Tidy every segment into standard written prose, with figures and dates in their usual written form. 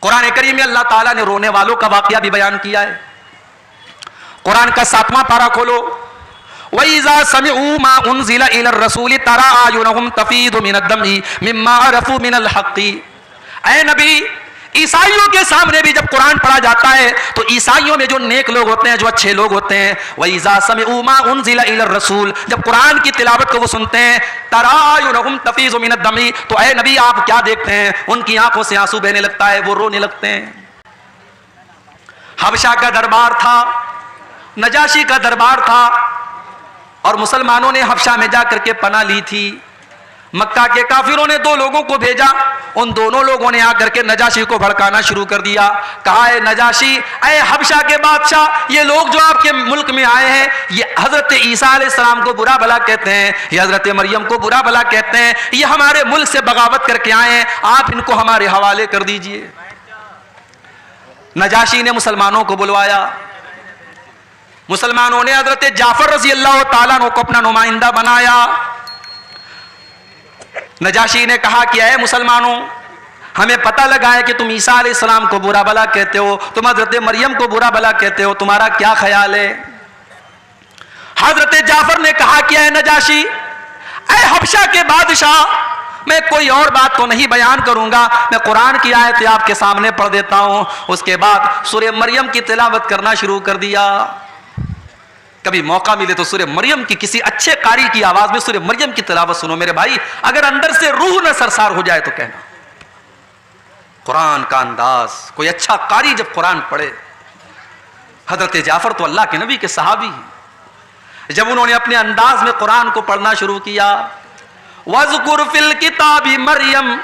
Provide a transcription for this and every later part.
कुरान करीम में अल्लाह ताला ने रोने वालों का वाकया भी बयान किया है। कुरान का 7वां पारा खोलो। वइज़ा समिऊ मा उनज़िला इलर रसूल तरा आयुनहुम तफीदु मिनद्दमी मिम्मा अरफू मिनल हक़्क़ि। ऐ नबी, ईसाइयों के सामने भी जब कुरान पढ़ा जाता है तो ईसाइयों में जो नेक लोग होते हैं, जो अच्छे लोग होते हैं, वइज़ा समिऊ मा उनज़िला इलर रसूल, जब कुरान की तिलावत को वो सुनते हैं, तरा आयुनहुम तफीज़ु मिनद्दमी, तो ऐ नबी आप क्या देखते हैं, उनकी आंखों से आंसू बहने लगता है, वो रोने लगते हैं। हबशा का दरबार था, नजाशी का दरबार था, और मुसलमानों ने हबशा में जाकर के पनाह ली थी। मक्का के काफिरों ने 2 लोगों को भेजा, उन दोनों लोगों ने आकर के नजाशी को भड़काना शुरू कर दिया। कहा है नजाशी, ऐ हबशा के बादशाह, ये लोग जो आपके मुल्क में आए हैं, ये हजरत ईसा अलैहिस्सलाम को बुरा भला कहते हैं, ये हजरत मरियम को बुरा भला कहते हैं, ये हमारे मुल्क से बगावत करके आए हैं, आप इनको हमारे हवाले कर दीजिए। नजाशी ने मुसलमानों को बुलवाया। मुसलमानों ने हजरत जाफर रज़ी अल्लाह ताला अन्हु को अपना नुमाइंदा बनाया। नजाशी ने कहा कि ऐ मुसलमानों, हमें पता लगा है कि तुम ईसा अलैहिस्सलाम को बुरा भला कहते हो, तुम हजरत मरियम को बुरा भला कहते हो, तुम्हारा क्या ख्याल है? हजरत जाफर ने कहा कि ऐ नजाशी, ऐ हबशा के बादशाह, मैं कोई और बात तो नहीं बयान करूंगा, मैं कुरान की आयत आपके सामने पढ़ देता हूं। उसके बाद सूरह मरियम की तिलावत करना शुरू कर दिया। कभी मौका मिले तो सूरह मरियम की किसी अच्छे कारी की आवाज में सूरह मरियम की तिलावत सुनो मेरे भाई, अगर अंदर से रूह न सरसार हो जाए तो कहना। कुरान का अंदाज, कोई अच्छा कारी जब कुरान पढ़े, हजरत जाफर तो अल्लाह के नबी के सहाबी हैं, जब उन्होंने अपने अंदाज में कुरान को पढ़ना शुरू किया, वज़कुर फिल किताबी मरियम,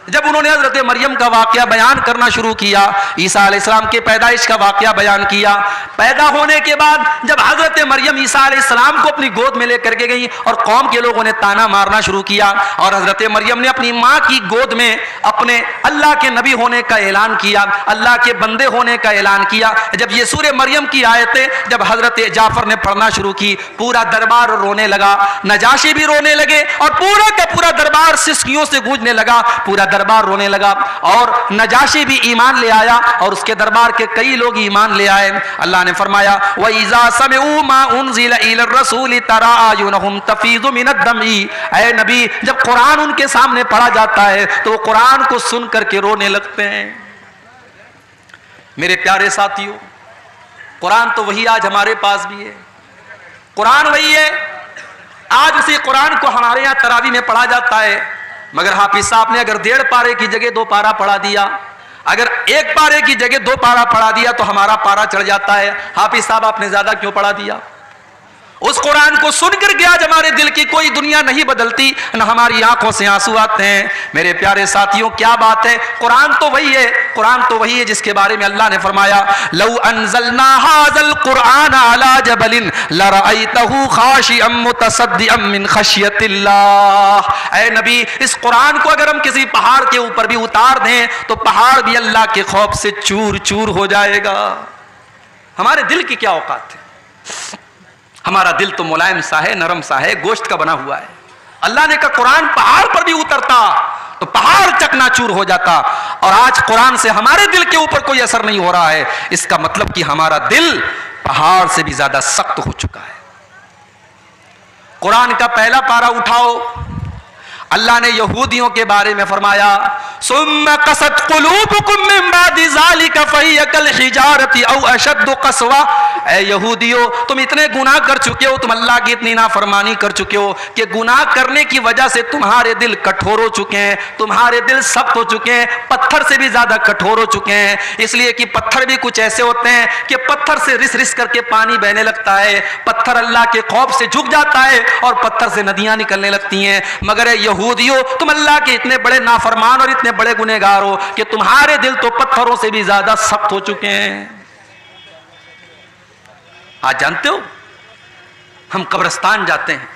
जब उन्होंने हजरत मरियम का वाकया बयान करना शुरू किया, ईसा अलैहिस्सलाम के पैदाइश का वाकया बयान किया, पैदा होने के बाद जब हजरत मरियम ईसा अलैहिस्सलाम को अपनी गोद में लेकर के गई और कौम के लोगों ने ताना मारना शुरू किया, और हजरत मरियम ने अपनी माँ की गोद में अपने अल्लाह के नबी होने का ऐलान किया, अल्लाह के बंदे होने का ऐलान किया। जब ये सूरह मरियम की आयतें जब हजरत जाफर ने पढ़ना शुरू की, पूरा दरबार रोने लगा, नजाशी भी रोने लगे, और पूरा का पूरा दरबार सिसकियों से गूंजने लगा, पूरा दरबार रोने लगा, और नजाशी भी ईमान ले आया, और उसके दरबार के कई लोग ईमान ले आए। अल्लाह ने फरमाया वइज़ा समिऊ मा उनज़िला इलर रसूल तरा आयुनहुम तफीज़ु मिनद्दमी, ऐ नबी, जब कुरान उनके सामने पढ़ा जाता है तो वो कुरान को सुन करके रोने लगते हैं। मेरे प्यारे साथियों, कुरान तो वही आज हमारे पास भी है, कुरान वही है, आज उसी कुरान को हमारे यहाँ तरावी में पढ़ा जाता है, मगर हाफिज साहब ने अगर 1.5 पारे की जगह 2 पारा पढ़ा दिया, अगर 1 पारे की जगह 2 पारा पढ़ा दिया तो हमारा पारा चढ़ जाता है। हाफिज साहब आपने ज्यादा क्यों पढ़ा दिया? उस कुरान को सुनकर के आज हमारे दिल की कोई दुनिया नहीं बदलती, न हमारी आंखों से आंसू आते हैं। मेरे प्यारे साथियों, क्या बात है, कुरान तो वही है, कुरान तो वही है जिसके बारे में अल्लाह ने फरमाया लौ अनज़लना हाज़ल कुरआन अला जबलिन लरअयतहु खाशिअम मुतसद्दिअम मिन खशियतिल्लाह। ऐ नबी, इस कुरान को अगर हम किसी पहाड़ के ऊपर भी उतार दें तो पहाड़ भी अल्लाह के खौफ से चूर चूर हो जाएगा। हमारे दिल की क्या औकात है? हमारा दिल तो मुलायम सा है, नरम सा है, गोश्त का बना हुआ है। अल्लाह ने कहा कुरान पहाड़ पर भी उतरता तो पहाड़ चकनाचूर हो जाता, और आज कुरान से हमारे दिल के ऊपर कोई असर नहीं हो रहा है। इसका मतलब कि हमारा दिल पहाड़ से भी ज्यादा सख्त हो चुका है। कुरान का पहला पारा उठाओ, अल्लाह ने यहूदियों के बारे में फरमाया सुम्मा कसत कुलूबुकुम मिन बादि ज़ालिका फहिय कल हिजारति औ अशद्दु क़स्वा। ऐ यहूदियों, तुम इतने गुनाह कर चुके हो, तुम अल्लाह की इतनी नाफरमानी कर चुके हो कि गुनाह करने की वजह से तुम्हारे दिल कठोर हो चुके हैं, तुम्हारे दिल सख्त हो चुके हैं, पत्थर से भी ज्यादा कठोर हो चुके हैं। इसलिए कि पत्थर भी कुछ ऐसे होते हैं कि पत्थर से रिस रिस करके पानी बहने लगता है, पत्थर अल्लाह के खौफ से झुक जाता है और पत्थर से नदियां निकलने लगती हैं। मगर यहूदियों, तुम अल्लाह के इतने बड़े नाफरमान और इतने बड़े गुनहगार हो कि तुम्हारे दिल तो पत्थरों से भी ज्यादा सख्त हो चुके हैं। आज जानते हो, हम कब्रिस्तान जाते हैं,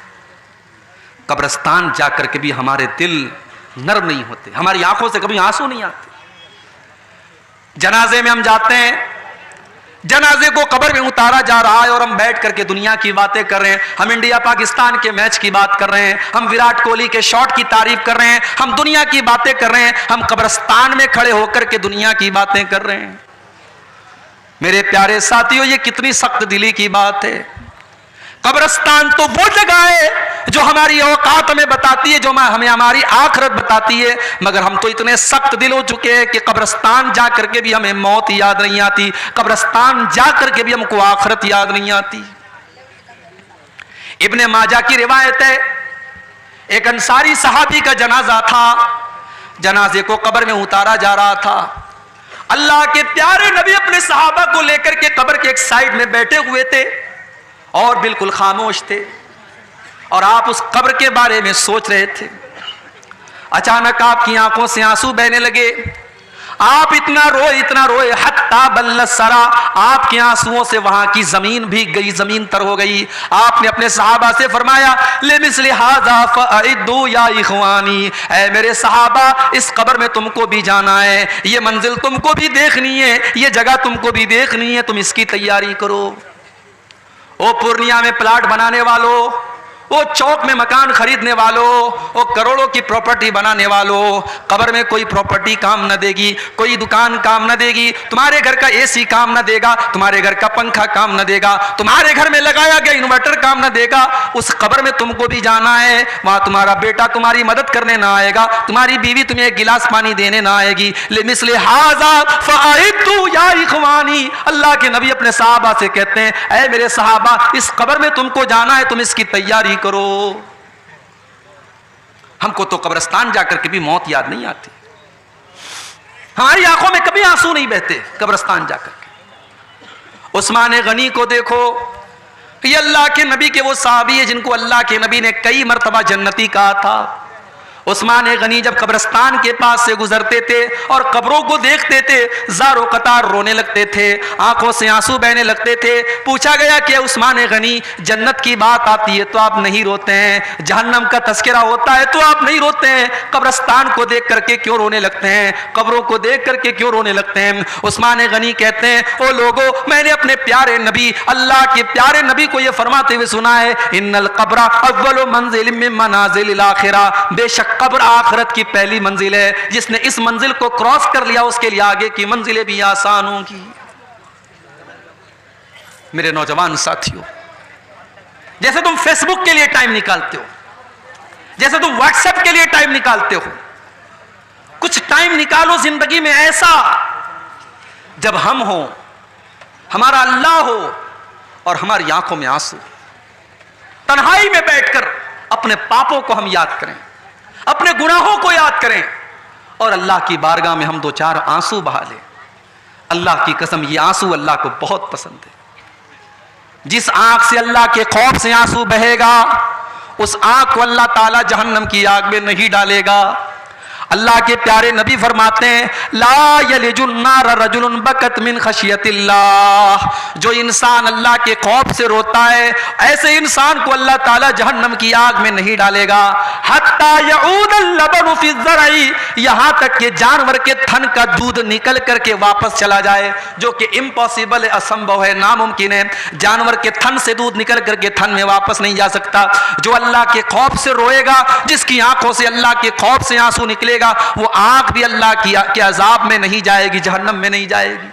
कब्रिस्तान जाकर के भी हमारे दिल नर्म नहीं होते, हमारी आंखों से कभी आंसू नहीं आते। जनाजे में हम जाते हैं, जनाजे को कब्र में उतारा जा रहा है और हम बैठ करके दुनिया की बातें कर रहे हैं। हम इंडिया पाकिस्तान के मैच की बात कर रहे हैं, हम विराट कोहली के शॉट की तारीफ कर रहे हैं, हम दुनिया की बातें कर रहे हैं, हम कब्रिस्तान में खड़े होकर के दुनिया की बातें कर रहे हैं। मेरे प्यारे साथियों, ये कितनी सख्त दिली की बात है। कब्रिस्तान तो वो जगह है जो हमारी औकात हमें बताती है, जो हमें हमारी आखिरत बताती है, मगर हम तो इतने सख्त दिल हो चुके हैं कि कब्रिस्तान जा करके भी हमें मौत याद नहीं आती, कब्रिस्तान जा करके भी हमको आखिरत याद नहीं आती। इब्ने माजा की रिवायत है, एक अंसारी सहाबी का जनाजा था, जनाजे को कब्र में उतारा जा रहा था। अल्लाह के प्यारे नबी अपने सहाबा को लेकर के कब्र के एक साइड में बैठे हुए थे और बिल्कुल खामोश थे, और आप उस कब्र के बारे में सोच रहे थे। अचानक आपकी आंखों से आंसू बहने लगे, आप इतना रोए हत्ता बल्ल सरा, आपके आंसुओं से वहां की जमीन भीग गई, जमीन तर हो गई। आपने अपने सहाबा से फरमाया, ले मिसले हाजा फअइदू या इखवानी, ऐ मेरे सहाबा, इस कब्र में तुमको भी जाना है, ये मंजिल तुमको भी देखनी है, ये जगह तुमको भी देखनी है, तुम इसकी तैयारी करो। ओ पूर्णिया में प्लाट बनाने वालों, वो चौक में मकान खरीदने वालों, वो करोड़ों की प्रॉपर्टी बनाने वालों, कब्र में कोई प्रॉपर्टी काम न देगी, कोई दुकान काम न देगी, तुम्हारे घर का एसी काम न देगा, तुम्हारे घर का पंखा काम न देगा, तुम्हारे घर में लगाया गया इन्वर्टर काम न देगा। उस कब्र में तुमको भी जाना है, वहां तुम्हारा बेटा तुम्हारी मदद करने ना आएगा, तुम्हारी बीवी तुम्हें एक गिलास पानी देने ना आएगी। लिमिसले हाजा फअइदू या इखवानी, अल्लाह के नबी अपने सहाबा से कहते हैं, ऐ मेरे सहाबा, इस कब्र में तुमको जाना है, तुम इसकी तैयारी करो। हमको तो कब्रिस्तान जाकर के भी मौत याद नहीं आती, हमारी आंखों में कभी आंसू नहीं बहते कब्रिस्तान जाकर के। उस्मान गनी को देखो, ये अल्लाह के नबी के वो साहबी है जिनको अल्लाह के नबी ने कई मर्तबा जन्नती कहा था। उस्मान गनी जब कब्रिस्तान के पास से गुजरते थे और कब्रों को देखते थे, ज़ारो कतार रोने लगते थे, आंखों से आंसू बहने लगते थे। पूछा गया कि उस्मान गनी, जन्नत की बात आती है तो आप नहीं रोते हैं, जहन्नम का तस्करा होता है तो आप नहीं रोते हैं, कब्रिस्तान को देख करके क्यों रोने लगते हैं, कब्रों को देख करके क्यों रोने लगते हैं? उस्मान गनी कहते हैं, ओ लोगों, मैंने अपने प्यारे नबी, अल्लाह के प्यारे नबी को यह फरमाते हुए सुना है, इन्नल कब्रा अव्वलु मंजिल मिन मनाजिलिल आखिरा, बेशक कब्र आखिरत की पहली मंजिल है, जिसने इस मंजिल को क्रॉस कर लिया उसके लिए आगे की मंजिलें भी आसान होंगी। मेरे नौजवान साथियों, जैसे तुम फेसबुक के लिए टाइम निकालते हो, जैसे तुम व्हाट्सएप के लिए टाइम निकालते हो, कुछ टाइम निकालो जिंदगी में ऐसा जब हम हो, हमारा अल्लाह हो और हमारी आंखों में आंसू, तन्हाई में बैठकर अपने पापों को हम याद करें, अपने गुनाहों को याद करें और अल्लाह की बारगाह में हम दो चार आंसू बहा लें। अल्लाह की कसम, ये आंसू अल्लाह को बहुत पसंद है। जिस आंख से अल्लाह के खौफ से आंसू बहेगा, उस आंख को अल्लाह ताला जहन्नम की आग में नहीं डालेगा। अल्लाह के प्यारे नबी फरमाते हैं, ला यलिजुन नार रजुलुन बकत मिन खशियतिल्लाह, जो इंसान अल्लाह के खौफ से रोता है, ऐसे इंसान को अल्लाह ताला जहन्नम की आग में नहीं डालेगा। हत्ता यऊदल लबनु फी ज़रई, यहां तक कि जानवर के थन का दूध निकल करके वापस चला जाए, जो कि इम्पॉसिबल है, असंभव है, नामुमकिन है। जानवर के थन से दूध निकल करके थन में वापस नहीं जा सकता। जो अल्लाह के खौफ से रोएगा, जिसकी आंखों से अल्लाह के खौफ से आंसू निकलेगा, वो आंख भी अल्लाह के अजाब में नहीं जाएगी, जहन्नम में नहीं जाएगी।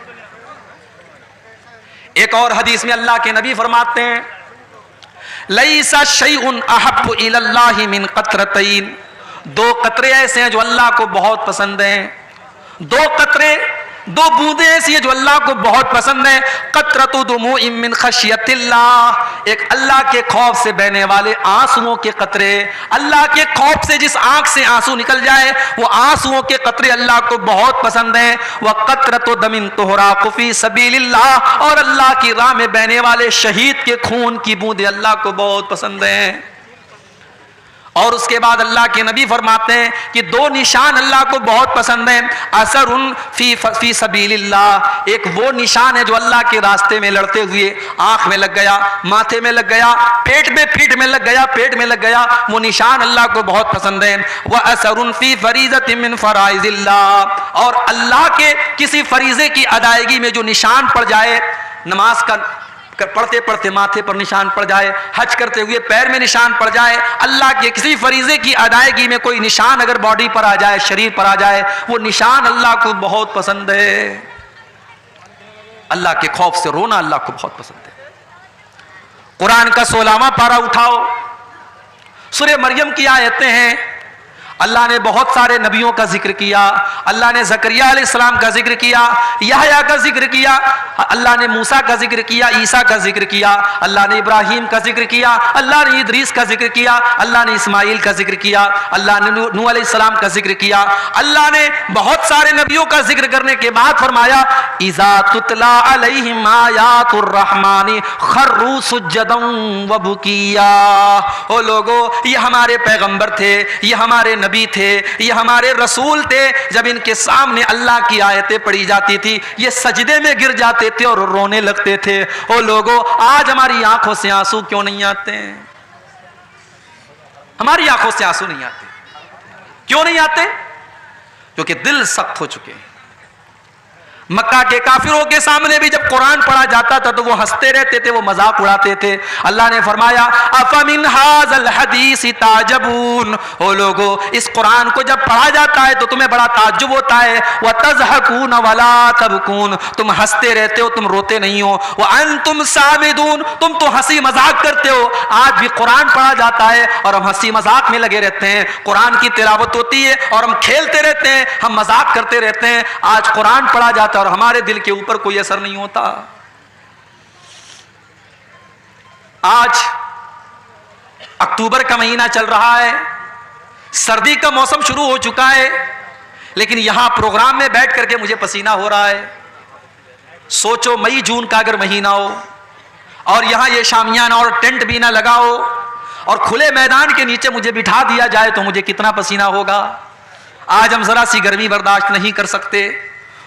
एक और हदीस में अल्लाह के नबी फरमाते हैं, लैसा शैउन अहब्बु इलल्लाहि मिन कतरतैन, दो कतरे ऐसे हैं जो अल्लाह को बहुत पसंद हैं, दो कतरे, दो बूंदे ऐसी है जो अल्लाह को बहुत पसंद है। कतरतु दुमूइन मिन खशियतिल्लाह, एक अल्लाह के खौफ से बहने वाले आंसुओं के कतरे, अल्लाह के खौफ से जिस आंख से आंसू निकल जाए, वो आंसुओं के कतरे अल्लाह को बहुत पसंद है। वह कतरतु दमिन तुहराकु फी सबीलिल्लाह, और अल्लाह की राह में बहने वाले शहीद के खून की बूंदे अल्लाह को बहुत पसंद है। और उसके बाद अल्लाह के नबी फरमाते हैं कि दो निशान अल्लाह को बहुत पसंद हैं। असरुन फी सबीलिल्लाह, एक वो निशान है जो अल्लाह के रास्ते में लड़ते हुए आंख में लग गया, माथे में लग गया, पेट में, पीठ में लग गया, पेट में लग गया, वो निशान अल्लाह को बहुत पसंद है। वह असरुन फी फरीज़तिन मिन फराइज़िल्लाह, और अल्लाह के किसी फरीजे की अदायगी में जो निशान पड़ जाए, नमाज का पढ़ते पढ़ते माथे पर निशान पड़ जाए, हज करते हुए पैर में निशान पड़ जाए, अल्लाह के किसी फरीजे की अदायगी में कोई निशान अगर बॉडी पर आ जाए, शरीर पर आ जाए, वो निशान अल्लाह को बहुत पसंद है। अल्लाह के खौफ से रोना अल्लाह को बहुत पसंद है। कुरान का 16वां पारा उठाओ, सूरह मरियम की आयतें हैं। अल्लाह ने बहुत सारे नबियों का जिक्र किया। अल्लाह ने ज़करिया अलैहिस्सलाम का जिक्र किया, यहया का जिक्र किया, अल्लाह ने मूसा का जिक्र किया, ईसा का जिक्र किया, अल्लाह ने इब्राहिम का जिक्र किया, अल्लाह ने इदरीस का जिक्र किया, अल्लाह ने इस्माइल का जिक्र किया, अल्लाह ने नूह अलैहिस्सलाम का जिक्र किया। अल्लाह ने बहुत सारे नबियों का जिक्र करने के बाद फरमाया, इज़ा तुतला अलैहिम आयातुर रहमानी खर्रू सुज्जदन व बुकिया। ओ लोगो, ये हमारे पैगंबर थे, ये हमारे नबी थे, ये हमारे रसूल थे। जब इनके सामने अल्लाह की आयतें पढ़ी जाती थी, ये सजदे में गिर जाते थे और रोने लगते थे। ओ लोगों, आज हमारी आंखों से आंसू क्यों नहीं आते? हमारी आंखों से आंसू नहीं आते, क्यों नहीं आते? क्योंकि दिल सख्त हो चुके हैं। मक्का के काफिरों के सामने भी जब कुरान पढ़ा जाता था तो वो हंसते रहते थे, वो मजाक उड़ाते थे। अल्लाह ने फरमाया, अफमिन हाज़ल हदीस ताजबून। ओ लोगो, इस कुरान को जब पढ़ा जाता है तो तुम्हें बड़ा ताज्जुब होता है। व तज़हकून वला तबकून, तुम हंसते रहते हो, तुम रोते नहीं हो। व अंतुम सामिदून, तुम तो हंसी मजाक करते हो। आज भी कुरान पढ़ा जाता है और हम हंसी मजाक में लगे रहते हैं। कुरान की तिलावत होती है और हम खेलते रहते हैं, हम मजाक करते रहते हैं। आज कुरान पढ़ा जाता है और हमारे दिल के ऊपर कोई असर नहीं होता। आज अक्टूबर का महीना चल रहा है, सर्दी का मौसम शुरू हो चुका है, लेकिन यहां प्रोग्राम में बैठ करके मुझे पसीना हो रहा है। सोचो मई जून का अगर महीना हो और यहां ये शामियाना और टेंट भी ना लगा हो और खुले मैदान के नीचे मुझे बिठा दिया जाए तो मुझे कितना पसीना होगा। आज हम जरा सी गर्मी बर्दाश्त नहीं कर सकते।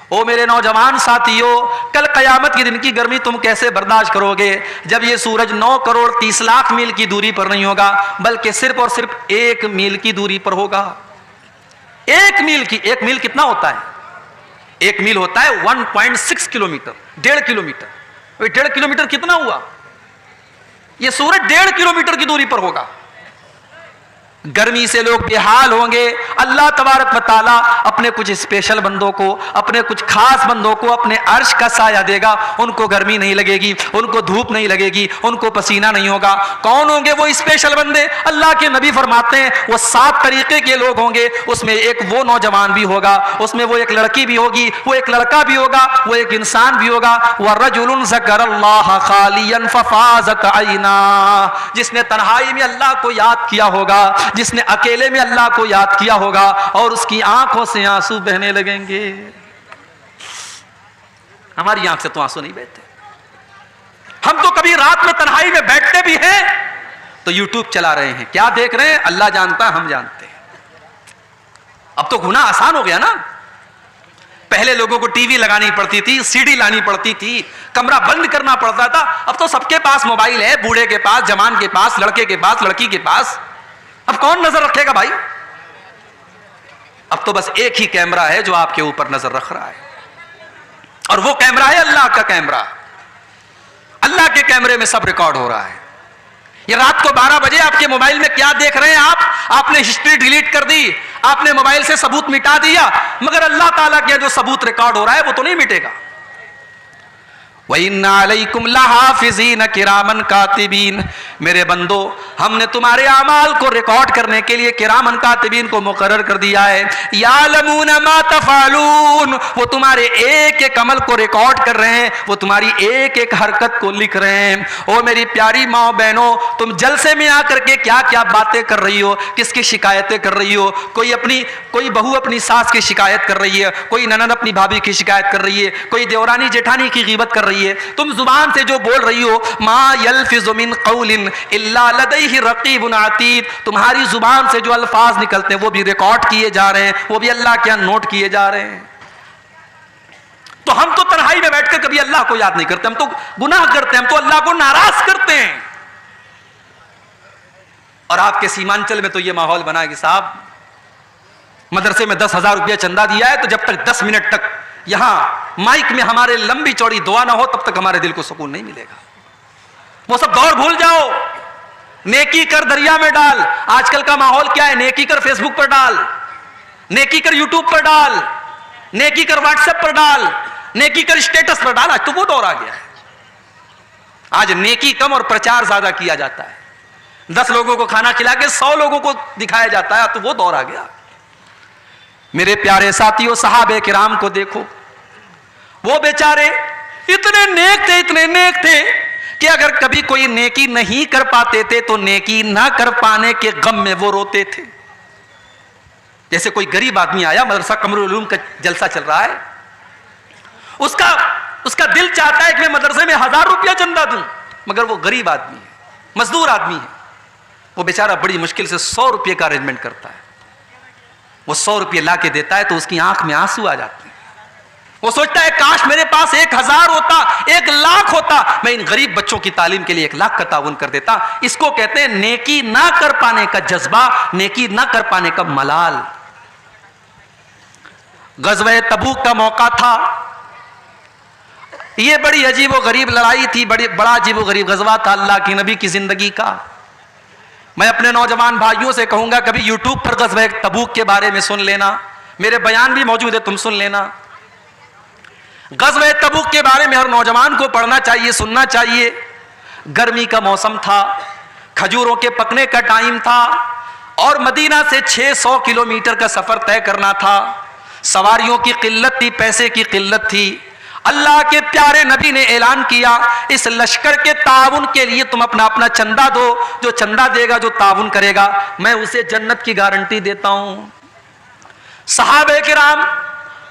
ओ मेरे नौजवान साथियों, कल कयामत के दिन की गर्मी तुम कैसे बर्दाश्त करोगे जब ये सूरज 9 करोड़ 30 लाख मील की दूरी पर नहीं होगा, बल्कि सिर्फ और सिर्फ 1 मील की दूरी पर होगा। 1 मील की, 1 मील कितना होता है? 1 मील होता है 1.6 किलोमीटर, 1.5 किलोमीटर। 1.5 किलोमीटर कितना हुआ? ये सूरज 1.5 किलोमीटर की दूरी पर होगा। गर्मी से लोग बेहाल होंगे। अल्लाह तबारक व तआला अपने कुछ स्पेशल बंदों को, अपने कुछ खास बंदों को अपने अर्श का साया देगा। उनको गर्मी नहीं लगेगी, उनको धूप नहीं लगेगी, उनको पसीना नहीं होगा। कौन होंगे वो स्पेशल बंदे? अल्लाह के नबी फरमाते हैं वो 7 तरीके के लोग होंगे। उसमें एक वो नौजवान भी होगा, उसमें वो एक लड़की भी होगी, वो एक लड़का भी होगा, वो एक इंसान भी होगा। वरजुलुन ज़करल्लाह खालियन फफाज़त ऐना, जिसने तन्हाई में अल्लाह को याद किया होगा, जिसने अकेले में अल्लाह को याद किया होगा और उसकी आंखों से आंसू बहने लगेंगे। हमारी आंख से तो आंसू नहीं बहते। हम तो कभी रात में तन्हाई में बैठते भी हैं तो यूट्यूब चला रहे हैं, क्या देख रहे हैं अल्लाह जानता है, हम जानते हैं। अब तो गुनाह आसान हो गया ना। पहले लोगों को टीवी लगानी पड़ती थी, सीडी लानी पड़ती थी, कमरा बंद करना पड़ता था। अब तो सबके पास मोबाइल है, बूढ़े के पास, जवान के पास, लड़के के पास, लड़की के पास। अब कौन नजर रखेगा भाई? अब तो बस एक ही कैमरा है जो आपके ऊपर नजर रख रहा है, और वो कैमरा है अल्लाह का कैमरा। अल्लाह के कैमरे में सब रिकॉर्ड हो रहा है। ये रात को 12 बजे आपके मोबाइल में क्या देख रहे हैं आप? आपने हिस्ट्री डिलीट कर दी, आपने मोबाइल से सबूत मिटा दिया, मगर अल्लाह ताला का जो सबूत रिकॉर्ड हो रहा है वो तो नहीं मिटेगा। वइन्ना अलैकुम लहाफिज़ीन किरामन कातिबीन, मेरे बंदो हमने तुम्हारे अमाल को रिकॉर्ड करने के लिए किरामन कातिबीन को मुकर्रर कर दिया है। यालमून मा तफअलून, वो तुम्हारे एक एक अमल को रिकॉर्ड कर रहे हैं, वो तुम्हारी एक एक हरकत को लिख रहे हैं। ओ मेरी प्यारी माँ बहनों, तुम जलसे में आकर के क्या क्या बातें कर रही हो, किसकी शिकायतें कर रही हो? कोई बहू अपनी सास की शिकायत कर रही है, कोई ननद अपनी भाभी की शिकायत कर रही है, कोई देवरानी जेठानी की गीबत कर रही है। तुम जुबान से जो बोल रही हो, मा यल्फिज़ु मिन क़ौलिन इल्ला लदैहि रक़ीबुन अतीद, तुम्हारी जुबान से जो अल्फाज निकलते हैं वो भी रिकॉर्ड किए जा रहे हैं, वो भी अल्लाह के यहाँ नोट किए जा रहे हैं। तो हम तो तन्हाई में बैठकर कभी अल्लाह को याद नहीं करते, हम तो गुनाह करते हैं, हम तो अल्लाह को नाराज करते हैं। और आपके सीमांचल में तो ये माहौल बना कि साहब मदरसे में 10,000 रुपया चंदा दिया है तो जब तक 10 मिनट तक यहां माइक में हमारे लंबी चौड़ी दुआ ना हो तब तक हमारे दिल को सुकून नहीं मिलेगा। वो सब दौर भूल जाओ, नेकी कर दरिया में डाल। आजकल का माहौल क्या है? नेकी कर फेसबुक पर डाल, नेकी कर यूट्यूब पर डाल, नेकी कर व्हाट्सएप पर डाल, नेकी कर स्टेटस पर डाल। आज तो वो दौर आ गया है। आज नेकी कम और प्रचार ज्यादा किया जाता है। 10 लोगों को खाना खिला के 100 लोगों को दिखाया जाता है। तो वो दौर आ गया। मेरे प्यारे साथियों, सहाबे किराम को देखो, वो बेचारे इतने नेक थे, इतने नेक थे कि अगर कभी कोई नेकी नहीं कर पाते थे तो नेकी ना कर पाने के गम में वो रोते थे। जैसे कोई गरीब आदमी आया, मदरसा कमरुल उलूम का जलसा चल रहा है, उसका दिल चाहता है कि मैं मदरसे में 1000 रुपया चंदा दूं, मगर वो गरीब आदमी है, मजदूर आदमी है। वो बेचारा बड़ी मुश्किल से 100 रुपये का अरेंजमेंट करता है। वो 100 रुपये ला के देता है तो उसकी आंख में आंसू आ जाते हैं। वो सोचता है काश मेरे पास 1000 होता, 1 लाख होता, मैं इन गरीब बच्चों की तालीम के लिए 1 लाख का ताउन कर देता। इसको कहते हैं नेकी ना कर पाने का जज्बा, नेकी ना कर पाने का मलाल। गज़वे तबूक का मौका था। यह बड़ी अजीब व गरीब लड़ाई थी, बड़ा अजीब व गरीब गज़वा था अल्लाह की नबी की जिंदगी का। मैं अपने नौजवान भाइयों से कहूंगा, कभी यूट्यूब पर गज़वे तबूक के बारे में सुन लेना, मेरे बयान भी मौजूद है, तुम सुन लेना। गज़वे तबूक के बारे में हर नौजवान को पढ़ना चाहिए, सुनना चाहिए। गर्मी का मौसम था, खजूरों के पकने का टाइम था और मदीना से 600 किलोमीटर का सफर तय करना था। सवारियों की किल्लत थी, पैसे की किल्लत थी। अल्लाह के प्यारे नबी ने ऐलान किया, इस लश्कर के ताउन के लिए तुम अपना अपना चंदा दो। जो चंदा देगा, जो ताउन करेगा, मैं उसे जन्नत की गारंटी देता हूं। सहाबे किराम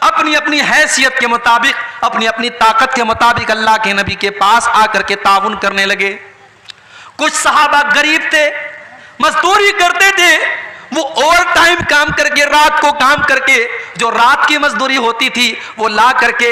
अपनी अपनी हैसियत के मुताबिक, अपनी अपनी ताकत के मुताबिक अल्लाह के नबी के पास आकर के ताउन करने लगे। कुछ सहाबा गरीब थे, मजदूरी करते थे, वो ओवर टाइम काम करके, रात को काम करके जो रात की मजदूरी होती थी वो ला करके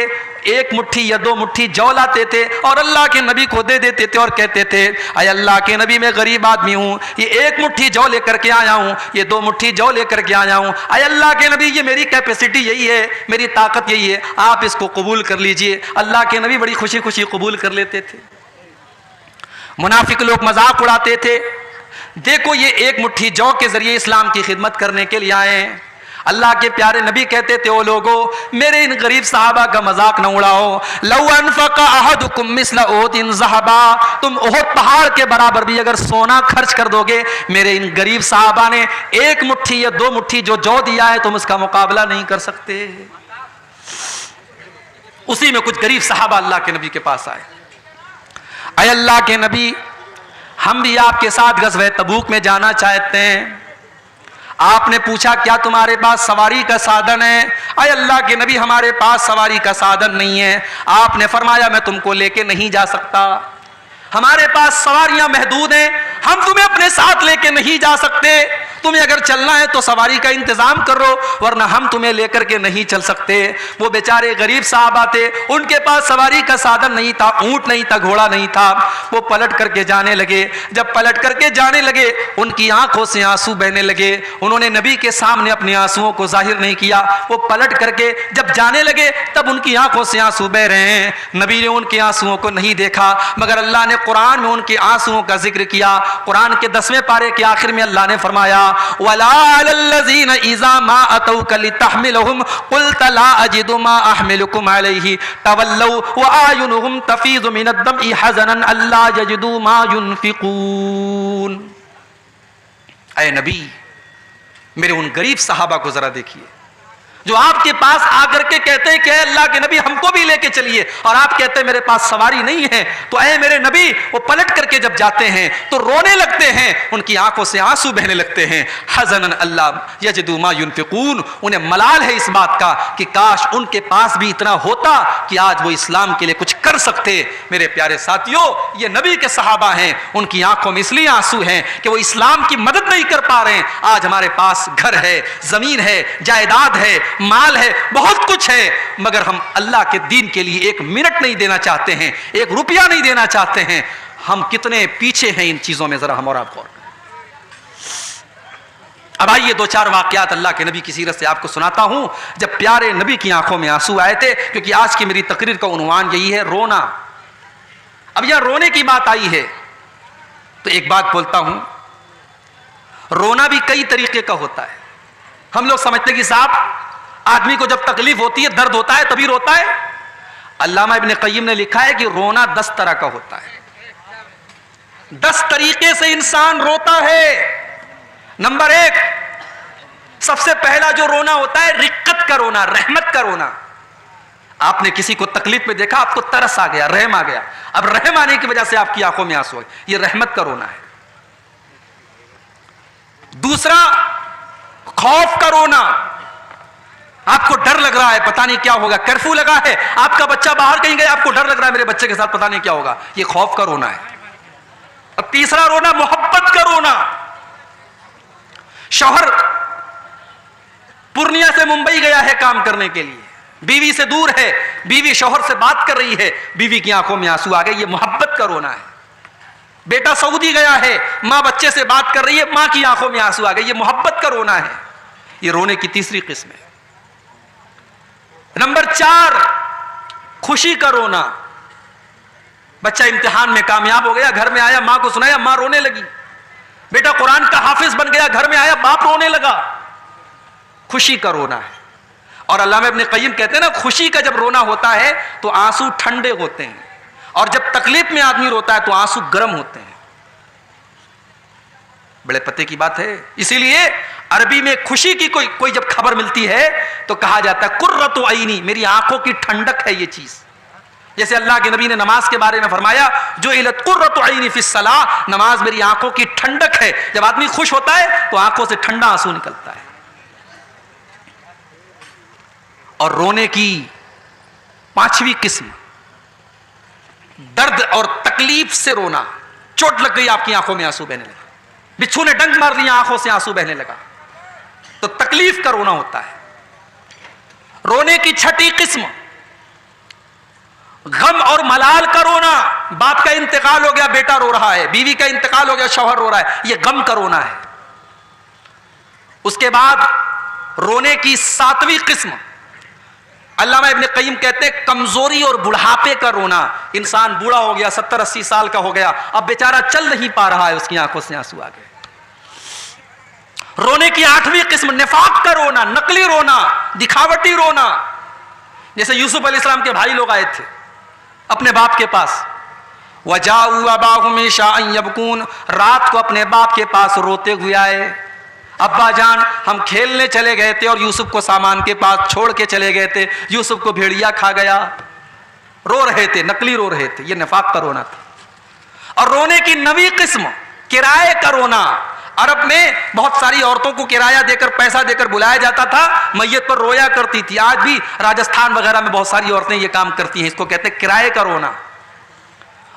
1 मुट्ठी या 2 मुट्ठी जौ लाते थे और अल्लाह के नबी को दे देते थे और कहते थे, अय अल्लाह के नबी मैं गरीब आदमी हूं, ये 1 मुट्ठी जौ लेकर के आया हूं, ये 2 मुट्ठी जौ लेकर के आया हूं। अय अल्लाह के नबी ये मेरी कैपेसिटी यही है, मेरी ताकत यही है, आप इसको कबूल कर लीजिए। अल्लाह के नबी बड़ी खुशी खुशी कबूल कर लेते थे। मुनाफिक लोग मजाक उड़ाते थे, देखो ये 1 मुट्ठी जौ के जरिए इस्लाम की खिदमत करने के लिए आए हैं। अल्लाह के प्यारे नबी कहते थे, ओ लोगो मेरे इन गरीब साहबा का मजाक न उड़ाओ। लौ अनफका अहदुकुम मिस्ला उहदिन ज़हबा, तुम उहद पहाड़ के बराबर भी अगर सोना खर्च कर दोगे, मेरे इन गरीब साहबा ने 1 मुट्ठी या 2 मुट्ठी जो जौ दिया है, तुम उसका मुकाबला नहीं कर सकते। उसी में कुछ गरीब साहबा अल्लाह के नबी के पास आए, अय अल्लाह के नबी हम भी आपके साथ गज़वे तबूक में जाना चाहते हैं। आपने पूछा क्या तुम्हारे पास सवारी का साधन है? अय अल्लाह के नबी हमारे पास सवारी का साधन नहीं है। आपने फरमाया मैं तुमको लेके नहीं जा सकता, हमारे पास सवारियां महदूद हैं, हम तुम्हें अपने साथ लेके नहीं जा सकते। तुम्हें अगर चलना है तो सवारी का इंतजाम करो, वरना हम तुम्हें लेकर के नहीं चल सकते। वो बेचारे गरीब साहबा थे, उनके पास सवारी का साधन नहीं था, ऊंट नहीं था, घोड़ा नहीं था। वो पलट करके जाने लगे। जब पलट करके जाने लगे, उनकी आंखों से आंसू बहने लगे। उन्होंने नबी के सामने अपने आंसुओं को जाहिर नहीं किया। वो पलट करके जब जाने लगे, तब उनकी आंखों से आंसू बह रहे हैं। नबी ने उनके आंसुओं को नहीं देखा, मगर अल्लाह ने कुरान में उनके आंसुओं का जिक्र किया। कुरान के 10वें पारे के आखिर में अल्लाह ने फरमाया, वला अलल्लज़ीना इज़ा मा अतौका लितहमिलहुम क़ुल्त ला अजिदु मा अहमिलुकुम अलैहि तवल्लौ व आयुनुहुम तफ़ीज़ु मिनद्दमइ हज़नन अल्ला यजिदु मा युनफ़िक़ून। ऐ नबी, मेरे उन गरीब सहाबा को जरा देखिए जो आपके पास आकर के कहते हैं कि अल्लाह के नबी हमको भी लेके चलिए, और आप कहते हैं मेरे पास सवारी नहीं है। तो ऐ मेरे नबी, वो पलट करके जब जाते हैं तो रोने लगते हैं, उनकी आंखों से आंसू बहने लगते हैं। हज़नन अल्लाह यजिदु मा युनफ़िक़ून, उन्हें मलाल है इस बात का कि काश उनके पास भी इतना होता कि आज वो इस्लाम के लिए कुछ कर सकते। मेरे प्यारे साथियों, ये नबी के सहाबा हैं, उनकी आंखों में इसलिए आंसू हैं कि वो इस्लाम की मदद नहीं कर पा रहे हैं। आज हमारे पास घर है, जमीन है, जायदाद है, माल है, बहुत कुछ है, मगर हम अल्लाह के दीन के लिए 1 मिनट नहीं देना चाहते हैं, 1 रुपया नहीं देना चाहते हैं। हम कितने पीछे हैं इन चीजों में, जरा हम और आप गौर करें। अब आइए दो चार वाकयात अल्लाह के नबी की सीरत से आपको सुनाता हूं, जब प्यारे नबी की आंखों में आंसू आए थे, क्योंकि आज की मेरी तकरीर का उन्वान यही है, रोना। अब यहां रोने की बात आई है तो एक बात बोलता हूं, रोना भी कई तरीके का होता है। हम लोग समझते कि साहब आदमी को जब तकलीफ होती है, दर्द होता है तभी रोता है। अल्लामा इब्ने क़य्यिम ने लिखा है कि रोना 10 तरह का होता है। 10 तरीके से इंसान रोता है। नंबर 1, सबसे पहला जो रोना होता है रिक्कत का रोना, रहमत का रोना। आपने किसी को तकलीफ में देखा, आपको तरस आ गया, रहम आ गया, अब रहम आने की वजह से आपकी आंखों में आंसू आए, यह रहमत का रोना है। दूसरा, खौफ का रोना। आपको डर लग रहा है, पता नहीं क्या होगा, कर्फ्यू लगा है, आपका बच्चा बाहर कहीं गया, आपको डर लग रहा है मेरे बच्चे के साथ पता नहीं क्या होगा, यह खौफ का रोना है। और तीसरा रोना मोहब्बत का रोना। शौहर पूर्णिया से मुंबई गया है काम करने के लिए, बीवी से दूर है, बीवी शौहर से बात कर रही है, बीवी की आंखों में आंसू आ गए, यह मोहब्बत का रोना है। बेटा सऊदी गया है, मां बच्चे से बात कर रही है, मां की आंखों में आंसू आ गए, यह मोहब्बत का रोना है। यह रोने की तीसरी किस्म है। नंबर 4, खुशी का रोना। बच्चा इम्तिहान में कामयाब हो गया, घर में आया, मां को सुनाया, मां रोने लगी। बेटा कुरान का हाफिज बन गया, घर में आया, बाप रोने लगा। खुशी का रोना है। और अल्लामा इब्ने क़य्यिम कहते हैं ना, खुशी का जब रोना होता है तो आंसू ठंडे होते हैं, और जब तकलीफ में आदमी रोता है तो आंसू गर्म होते हैं। बड़े पते की बात है। इसीलिए अरबी में खुशी की कोई जब खबर मिलती है तो कहा जाता है कुर्रतु ऐनी, मेरी आंखों की ठंडक है ये चीज। जैसे अल्लाह के नबी ने नमाज के बारे में फरमाया, जो इलत कुर्रतु ऐनी फिस सलाह, नमाज मेरी आंखों की ठंडक है। जब आदमी खुश होता है तो आंखों से ठंडा आंसू निकलता है। और रोने की 5वीं किस्म, दर्द और तकलीफ से रोना। चोट लग गई, आपकी आंखों में आंसू बहने लगा, बिच्छू ने डंक मार दिया, आंखों से आंसू बहने लगा, तो तकलीफ का रोना होता है। रोने की 6ठी किस्म, गम और मलाल का रोना। बाप का इंतकाल हो गया, बेटा रो रहा है, बीवी का इंतकाल हो गया, शौहर रो रहा है, यह गम का रोना है। उसके बाद रोने की 7वीं किस्म, अल्लामा इब्ने क़य्यिम कहते हैं कमजोरी और बुढ़ापे का रोना। इंसान बूढ़ा हो गया, 70-80 साल का हो गया, अब बेचारा चल नहीं पा रहा है, उसकी आंखों से आंसू आ गए। रोने की 8वीं किस्म, निफाक का रोना, नकली रोना, दिखावटी रोना। जैसे यूसुफ अलैहिस्सलाम के भाई लोग आए थे अपने बाप के पास, वजाऊ अबाहुम इशाअन यबकून, रात को अपने बाप के पास रोते हुए आए, अब्बा जान हम खेलने चले गए थे और यूसुफ को सामान के पास छोड़ के चले गए थे, यूसुफ को भेड़िया खा गया। रो रहे थे, नकली रो रहे थे, यह निफाक का रोना था। और रोने की 9वीं किस्म, किराए का रोना। अरब में बहुत सारी औरतों को किराया देकर, पैसा देकर बुलाया जाता था, मैयत पर रोया करती थी। आज भी राजस्थान वगैरह में बहुत सारी औरतें ये काम करती हैं, इसको कहते हैं किराए का रोना।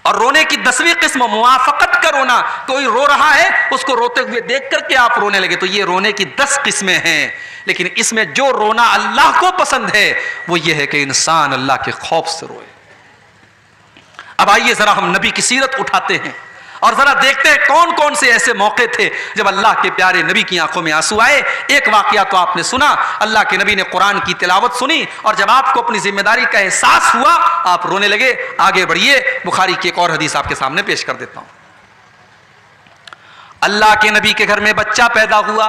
और रोने की 10वीं किस्म, मुआफकत का रोना। कोई रो रहा है, उसको रोते हुए देख करके आप रोने लगे, तो ये रोने की 10 किस्में हैं। लेकिन इसमें जो रोना अल्लाह को पसंद है वो ये है कि इंसान अल्लाह के खौफ से रोए। अब आइए जरा हम नबी की सीरत उठाते हैं और जरा देखते हैं कौन कौन से ऐसे मौके थे जब अल्लाह के प्यारे नबी की आंखों में आंसू आए। एक वाकया तो आपने सुना, अल्लाह के नबी ने कुरान की तिलावत सुनी और जब आपको अपनी जिम्मेदारी का एहसास हुआ आप रोने लगे। आगे बढ़िए, बुखारी की एक और हदीस आपके सामने पेश कर देता हूं। अल्लाह के नबी के घर में बच्चा पैदा हुआ,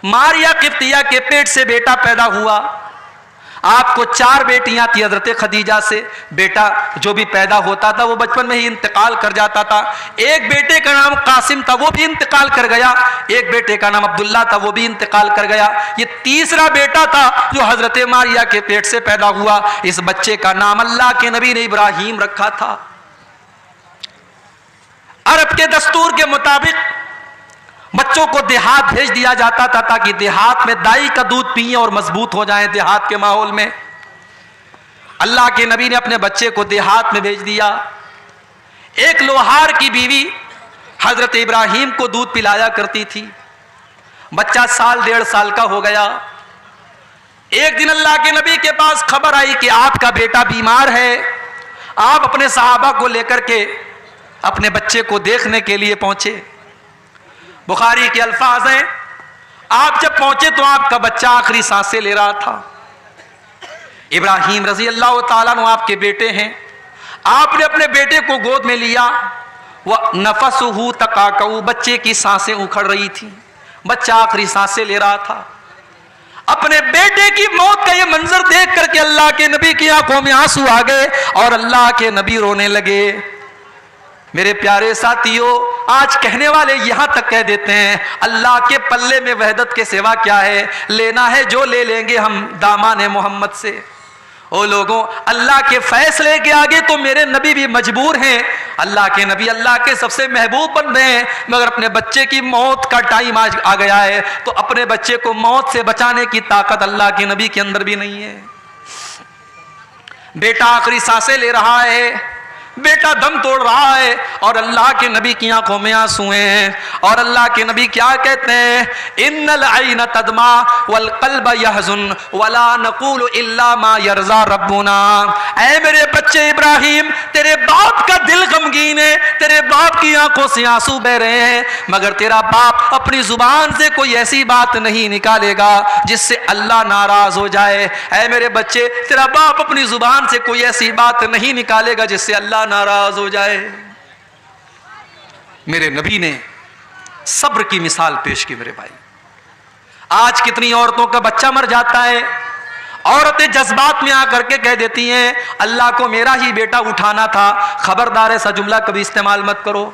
मारिया किप्तिया के पेट से बेटा पैदा हुआ। आपको 4 बेटियां थी हजरत खदीजा से। बेटा जो भी पैदा होता था वो बचपन में ही इंतकाल कर जाता था। एक बेटे का नाम कासिम था, वो भी इंतकाल कर गया। एक बेटे का नाम अब्दुल्ला था, वो भी इंतकाल कर गया। ये तीसरा बेटा था जो हजरत मारिया के पेट से पैदा हुआ। इस बच्चे का नाम अल्लाह के नबी ने इब्राहिम रखा था। अरब के दस्तूर के मुताबिक बच्चों को देहात भेज दिया जाता था ताकि देहात में दाई का दूध पिए और मजबूत हो जाएं देहात के माहौल में। अल्लाह के नबी ने अपने बच्चे को देहात में भेज दिया। एक लोहार की बीवी हजरत इब्राहिम को दूध पिलाया करती थी। बच्चा 1.5 साल का हो गया। एक दिन अल्लाह के नबी के पास खबर आई कि आपका बेटा बीमार है। आप अपने सहाबा को लेकर के अपने बच्चे को देखने के लिए पहुंचे। बुखारी के अल्फाज हैं, आप जब पहुंचे तो आपका बच्चा आखिरी सांसें ले रहा था। इब्राहिम रजी अल्लाह ताला अन्हु आपके बेटे हैं। आपने अपने बेटे को गोद में लिया। वह नफसहु तकाकऊ, बच्चे की सांसें उखड़ रही थी, बच्चा आखिरी सांसें ले रहा था। अपने बेटे की मौत का यह मंजर देख करके अल्लाह के नबी की आंखों में आंसू आ गए और अल्लाह के नबी रोने लगे। मेरे प्यारे साथियों, आज कहने वाले यहां तक कह देते हैं अल्लाह के पल्ले में वहदत के सिवा क्या है, लेना है जो ले लेंगे हम दामाने मोहम्मद से। ओ लोगों, अल्लाह के फैसले के आगे तो मेरे नबी भी मजबूर हैं। अल्लाह के नबी अल्लाह के सबसे महबूब बंदे हैं, मगर अपने बच्चे की मौत का टाइम आज आ गया है तो अपने बच्चे को मौत से बचाने की ताकत अल्लाह के नबी के अंदर भी नहीं है। बेटा आखिरी सांसें ले रहा है, बेटा दम तोड़ रहा है और अल्लाह के नबी की आंखों में आंसू हैं। और अल्लाह के नबी क्या कहते हैं, इन्नल ऐन तदमा वल क़ल्ब यहज़ुन वला नक़ूलु इल्ला मा यरज़ा रब्बुना। ऐ मेरे बच्चे इब्राहिम, तेरे बाप का दिल गमगीन है, तेरे बाप की आंखों से आंसू बह रहे हैं, मगर तेरा बाप अपनी जुबान से कोई ऐसी बात नहीं निकालेगा जिससे अल्लाह नाराज हो जाए। ऐ मेरे बच्चे, तेरा बाप अपनी जुबान से कोई ऐसी बात नहीं निकालेगा जिससे अल्लाह नाराज हो जाए। मेरे नबी ने सब्र की मिसाल पेश की। मेरे भाई, आज कितनी औरतों का बच्चा मर जाता है, औरतें जज्बात में आकर के कह देती हैं अल्लाह को मेरा ही बेटा उठाना था। खबरदार ऐसा जुमला कभी इस्तेमाल मत करो।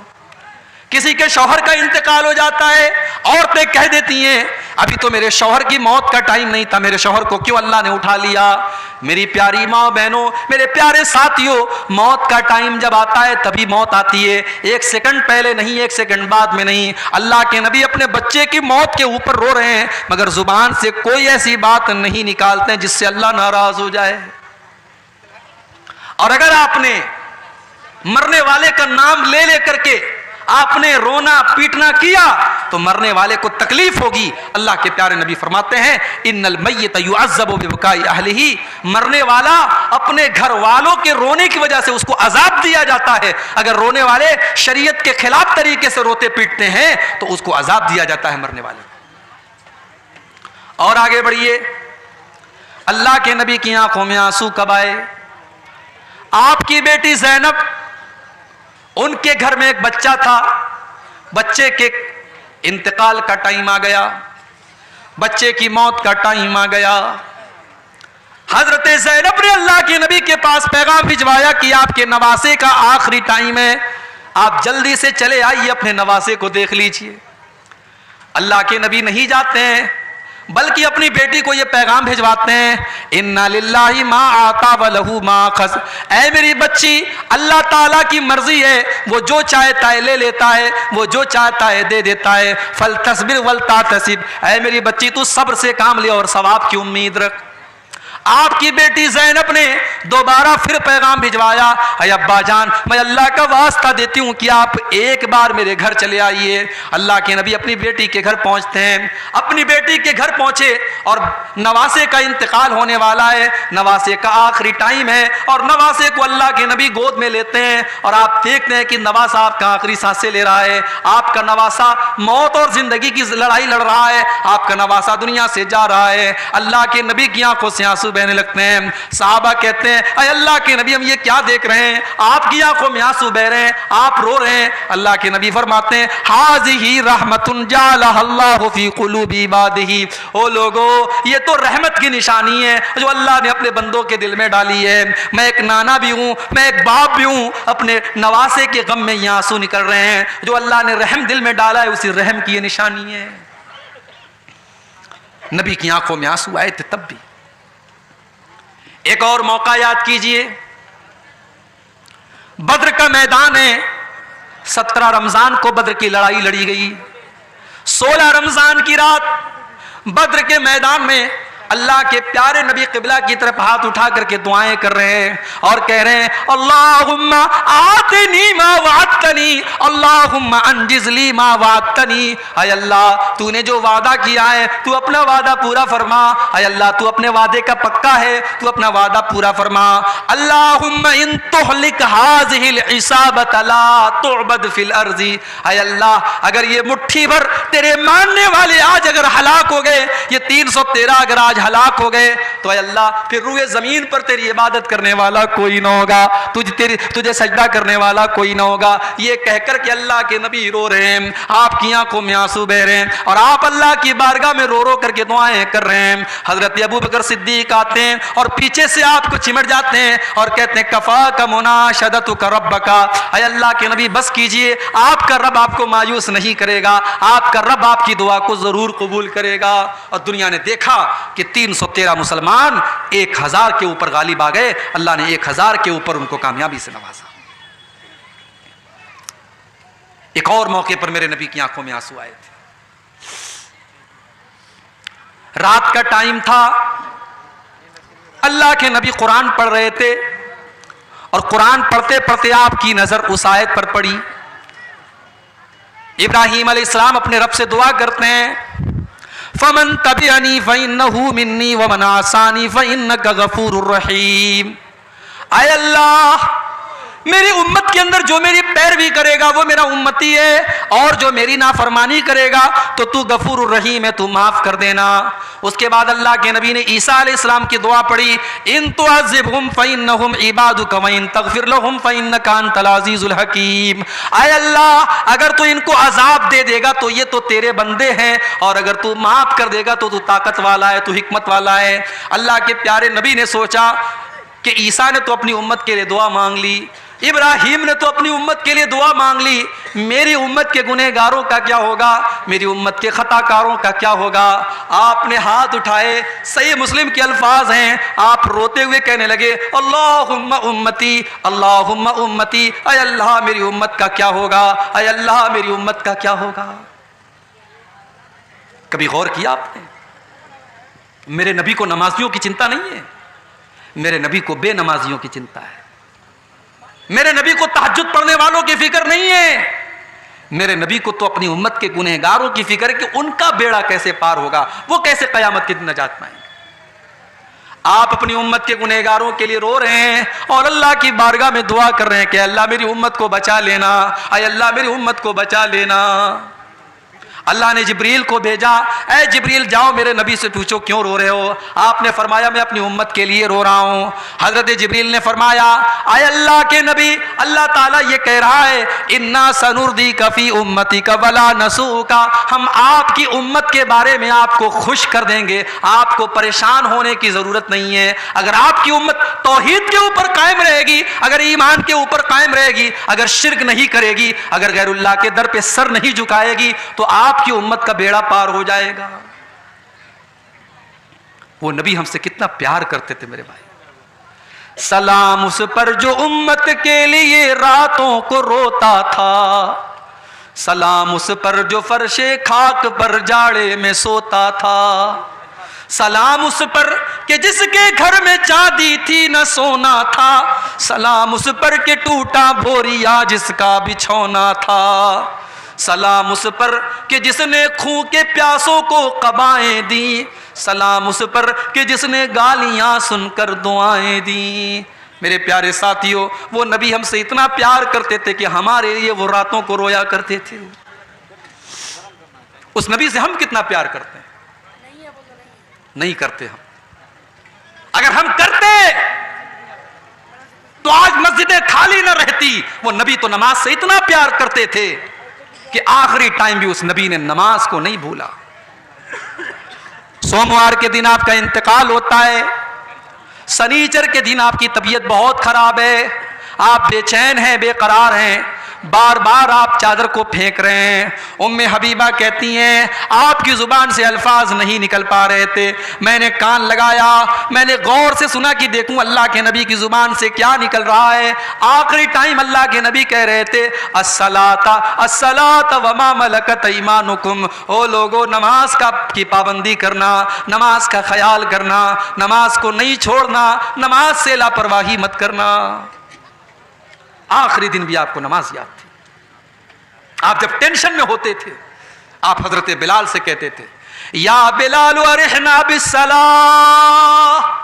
किसी के शौहर का इंतकाल हो जाता है, औरतें कह देती हैं अभी तो मेरे शौहर की मौत का टाइम नहीं था, मेरे शौहर को क्यों अल्लाह ने उठा लिया। मेरी प्यारी माँ बहनों, मेरे प्यारे साथियों, मौत का टाइम जब आता है तभी मौत आती है, एक सेकंड पहले नहीं, एक सेकंड बाद में नहीं। अल्लाह के नबी अपने बच्चे की मौत के ऊपर रो रहे हैं, मगर जुबान से कोई ऐसी बात नहीं निकालते जिससे अल्लाह नाराज हो जाए। और अगर आपने मरने वाले का नाम ले लेकर के आपने रोना पीटना किया तो मरने वाले को तकलीफ होगी। अल्लाह के प्यारे नबी फरमाते हैं इन्नल मय्यत युअज़्ज़बु बिबकाई अहलिही, मरने वाला अपने घर वालों के रोने की वजह से उसको अजाब दिया जाता है। अगर रोने वाले शरीयत के खिलाफ तरीके से रोते पीटते हैं तो उसको अजाब दिया जाता है मरने वाले। और आगे बढ़िए, अल्लाह के नबी की आंखों में आंसू कब आए। आपकी बेटी ज़ैनब, उनके घर में एक बच्चा था, बच्चे के इंतकाल का टाइम आ गया, बच्चे की मौत का टाइम आ गया। हजरत ज़ैनब ने अल्लाह के नबी के पास पैगाम भिजवाया कि आपके नवासे का आखिरी टाइम है, आप जल्दी से चले आइए, अपने नवासे को देख लीजिए। अल्लाह के नबी नहीं जाते हैं, बल्कि अपनी बेटी को यह पैगाम भिजवाते हैं इन्ना लिल्लाहि मा आता व लहू मा खस। ऐ मेरी बच्ची, अल्लाह ताला की मर्जी है, वो जो चाहता है ले लेता है, वो जो चाहता है दे देता है। फल तस्बिर वल तातसिब, ऐ मेरी बच्ची तू सब्र से काम ले और सवाब की उम्मीद रख। आपकी बेटी ज़ैनब ने दोबारा फिर पैगाम भिजवाया, अब्बा जान मैं अल्लाह का वास्ता देती हूँ कि आप एक बार मेरे घर चले आइए। अल्लाह के नबी अपनी बेटी के घर पहुँचते हैं। अपनी बेटी के घर पहुँचे और नवासे का इंतकाल होने वाला है, नवासे का आखिरी टाइम है और नवासे को अल्लाह के नबी गोद में लेते हैं और आप देखते हैं कि नवासा आपका आखिरी सांसें ले रहा है। आपका नवासा मौत और जिंदगी की लड़ाई लड़ रहा है, आपका नवासा दुनिया से जा रहा है। अल्लाह के नबी की आंखों से आंसू बहने लगते हैं। साहबा कहते हैं अय अल्लाह के नबी, हम ये क्या देख रहे हैं, आपकी आंखों में आंसू बह रहे हैं, आप रो रहे हैं। अल्लाह के नबी फरमाते हैं हाज़िही रहमतुन जालहल्लाहु फी क़ुलूबि इबादिही। ओ लोगो, ये तो रहमत की निशानी है जो अल्लाह ने अपने बंदों के दिल में डाली है। मैं एक नाना भी हूँ, मैं एक बाप भी हूँ, अपने नवासे के गम में ये आंसू निकल रहे हैं। जो अल्लाह ने रहम दिल में डाला है उसी रहम की ये निशानी है। नबी की आंखों में आंसू आए थे तब भी। एक और मौका याद कीजिए, बद्र का मैदान है, 17 रमजान को बद्र की लड़ाई लड़ी गई। 16 रमजान की रात बद्र के मैदान में अल्लाह के प्यारे नबी क़िबला की तरफ हाथ उठा करके दुआएं कर रहे हैं और कह रहे हैं अल्लाहुम्मा आतिनी मा वअदतनी, अल्लाहुम्मा अंजिज़ली मा वअदतनी। आय अल्लाह, तूने जो वादा किया है तू अपना वादा पूरा फरमा। आय अल्लाह, तू अपने वादे का पक्का है, तू अपना वादा पूरा फरमा। अल्लाहुम्मा इन तुहलिक हाज़िहिल इसाबत ला तुअबद फिल अर्ज़ी। आय अल्लाह, अगर ये मुट्ठी भर तेरे मानने वाले आज अगर हलाक हो गए, ये 313 अगर आज हलाक हो गए, तो अल्लाह फिर रूए जमीन पर तेरी इबादत करने वाला कोई ना होगा, तुझे सजदा करने वाला कोई ना होगा। ये कहकर के अल्लाह के नबी रो रहे हैं, आपकी आंखों में आंसू बह रहे हैं और आप अल्लाह की बारगाह में रो रो करके दुआएं कर रहे हैं। हजरत अबू बकर सिद्दीक आते हैं और पीछे से आपको चिमट जाते हैं और कहते हैं कफा का मुनाशदतु का रब्ब का। अय अल्लाह के नबी बस कीजिए, आपका रब आपको मायूस नहीं करेगा, आपका रब आपकी दुआ को जरूर कबूल करेगा। और दुनिया ने देखा कि 313 मुसलमान 1000 के ऊपर गालिब आ गए। अल्लाह ने 1000 के ऊपर उनको कामयाबी से नवाजा। एक और मौके पर मेरे नबी की आंखों में आंसू आए थे। रात का टाइम था, अल्लाह के नबी कुरान पढ़ रहे थे और कुरान पढ़ते पढ़ते आपकी नजर उस आयत पर पड़ी। इब्राहीम अलैहिस्सलाम अपने रब से दुआ करते हैं, फमन तबिअनी फइन्नहु मिन्नी वमन आसानी फइन्नका गफूरुर रहीम। आय अल्लाह, मेरी उम्मत के अंदर जो मेरी पैरवी करेगा वो मेरा उम्मती है, और जो मेरी नाफरमानी करेगा तो तू गफूरुर रहीम है, तू माफ कर देना। उसके बाद अल्लाह के नबी ने ईसा अलैहिस्सलाम की दुआ पढ़ी, इन तुअज़िबहुम फइन्नहुम इबादुका व इन तगफिर लहुम फइन्नका अंतल अज़ीज़ुल हकीम। आय अल्लाह, अगर तू इनको अजाब दे देगा तो ये तो तेरे बंदे हैं, और अगर तू माफ कर देगा तो तू ताकत वाला है, तू हिकमत वाला है। अल्लाह के प्यारे नबी ने सोचा कि ईसा ने तो अपनी उम्मत के लिए दुआ मांग ली, इब्राहीम ने तो अपनी उम्मत के लिए दुआ मांग ली, मेरी उम्मत के गुनहगारों का क्या होगा, मेरी उम्मत के खताकारों का क्या होगा। आपने हाथ उठाए, सही मुस्लिम के अल्फाज हैं, आप रोते हुए कहने लगे अल्लाहुम्मा उम्मती, अल्लाहुम्मा उम्मती। अय अल्लाह, मेरी उम्मत का क्या होगा, अय अल्लाह, मेरी उम्मत का क्या होगा। कभी गौर किया आपने? मेरे नबी को नमाजियों की चिंता नहीं है, मेरे नबी को बेनमाजियों की चिंता है। मेरे नबी को तहज्जुद पढ़ने वालों की फिक्र नहीं है, मेरे नबी को तो अपनी उम्मत के गुनहगारों की फिक्र है कि उनका बेड़ा कैसे पार होगा, वो कैसे कयामत के दिन नजात पाएंगे। आप अपनी उम्मत के गुनहगारों के लिए रो रहे हैं और अल्लाह की बारगाह में दुआ कर रहे हैं कि अल्लाह मेरी उम्मत को बचा लेना, अय अल्लाह मेरी उम्मत को बचा लेना। अल्लाह ने जिब्रील को भेजा, ऐ जिब्रील जाओ मेरे नबी से पूछो क्यों रो रहे हो। आपने फरमाया मैं अपनी उम्मत के लिए रो रहा हूं। हजरत जिब्रील ने फरमाया, आय अल्लाह के नबी, अल्लाह ताला ये कह रहा है इन्ना सनुर्दी कफी उम्मती का वला नसू का, हम आपकी उम्मत के बारे में आपको खुश कर देंगे, आपको परेशान होने की जरूरत नहीं है। अगर आपकी उम्मत तौहीद के ऊपर कायम रहेगी, अगर ईमान के ऊपर कायम रहेगी, अगर शिर्क नहीं करेगी, अगर गैरुल्लाह के दर पे सर नहीं झुकाएगी, तो आपकी उम्मत का बेड़ा पार हो जाएगा। वो नबी हमसे कितना प्यार करते थे मेरे भाई। सलाम उस पर जो उम्मत के लिए रातों को रोता था, सलाम उस पर जो फर्शे खाक पर जाड़े में सोता था, सलाम उस पर कि जिसके घर में चांदी थी न सोना था, सलाम उस पर कि टूटा बोरिया जिसका बिछौना था, सलाम उस पर कि जिसने खूं के प्यासों को कबाएं दी, सलाम उस पर कि जिसने गालियां सुनकर दुआएं दी। मेरे प्यारे साथियों, वो नबी हमसे इतना प्यार करते थे कि हमारे लिए वो रातों को रोया करते थे। उस नबी से हम कितना प्यार करते हैं? नहीं करते हम। अगर हम करते तो आज मस्जिदें खाली न रहती। वो नबी तो नमाज से इतना प्यार करते थे कि आखिरी टाइम भी उस नबी ने नमाज को नहीं भूला। सोमवार के दिन आपका इंतकाल होता है, शनिचर के दिन आपकी तबीयत बहुत खराब है, आप बेचैन हैं, बेकरार हैं, बार बार आप चादर को फेंक रहे हैं। उम्मे हबीबा कहती हैं आपकी जुबान से अल्फाज नहीं निकल पा रहे थे, मैंने कान लगाया, मैंने गौर से सुना कि देखूं अल्लाह के नबी की जुबान से क्या निकल रहा है। आखिरी टाइम अल्लाह के नबी कह रहे थे अस्सलाता अस्सलाता वमा मलकत ईमानुकुम, ओ लोगो नमाज की पाबंदी करना, नमाज का ख्याल करना, नमाज को नहीं छोड़ना, नमाज से लापरवाही मत करना। आखिरी दिन भी आपको नमाज याद थी। आप जब टेंशन में होते थे आप हजरत बिलाल से कहते थे या बिलाल अरिहना बिस्सलाह,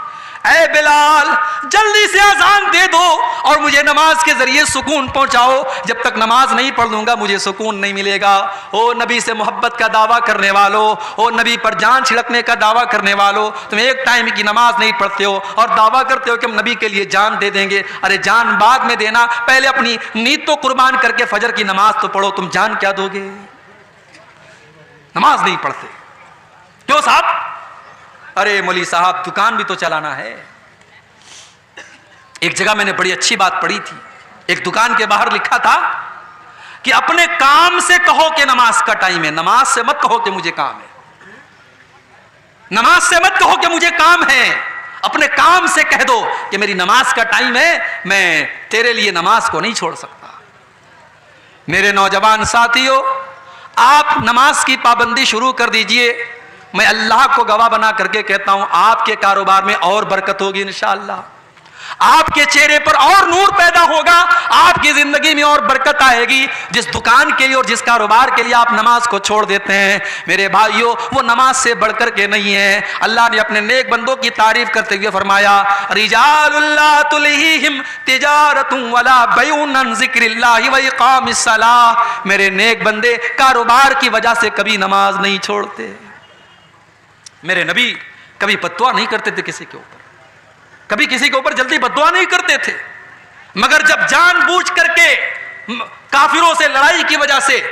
ऐ बिलाल जल्दी से अजान दे दो और मुझे नमाज के जरिए सुकून पहुंचाओ, जब तक नमाज नहीं पढ़ लूंगा मुझे सुकून नहीं मिलेगा। ओ नबी से मोहब्बत का दावा करने वालों, ओ नबी पर जान छिड़कने का दावा करने वालों, तुम एक टाइम की नमाज नहीं पढ़ते हो और दावा करते हो कि हम नबी के लिए जान दे देंगे। अरे जान बाद में देना, पहले अपनी नीयत तो कुर्बान करके फजर की नमाज तो पढ़ो, तुम जान क्या दोगे? नमाज नहीं पढ़ते क्यों साहब? अरे मौली साहब दुकान भी तो चलाना है। एक जगह मैंने बड़ी अच्छी बात पढ़ी थी, एक दुकान के बाहर लिखा था कि अपने काम से कहो कि नमाज का टाइम है, नमाज से मत कहो कि मुझे काम है, नमाज से मत कहो कि मुझे काम है, अपने काम से कह दो कि मेरी नमाज का टाइम है, मैं तेरे लिए नमाज को नहीं छोड़ सकता। मेरे नौजवान साथियों, आप नमाज की पाबंदी शुरू कर दीजिए। मैं अल्लाह को गवाह बना करके कहता हूं आपके कारोबार में और बरकत होगी इंशाअल्लाह, आपके चेहरे पर और नूर पैदा होगा, आपकी जिंदगी में और बरकत आएगी। जिस दुकान के लिए और जिस कारोबार के लिए आप नमाज को छोड़ देते हैं मेरे भाइयों, वो नमाज से बढ़कर के नहीं है। अल्लाह ने अपने नेक बंदों की तारीफ करते हुए फरमाया रिजालुल्लाह तुलहीहिम तिजारतुन वला बैउन अन जिक्रिल्लाहि व इकामिस्सलाह, मेरे नेक बंदे कारोबार की वजह से कभी नमाज नहीं छोड़ते। मेरे नबी कभी बद्दुआ नहीं करते थे किसी के ऊपर, कभी किसी के ऊपर जल्दी बद्दुआ नहीं करते थे, मगर जब जानबूझ करके काफिरों से लड़ाई की वजह से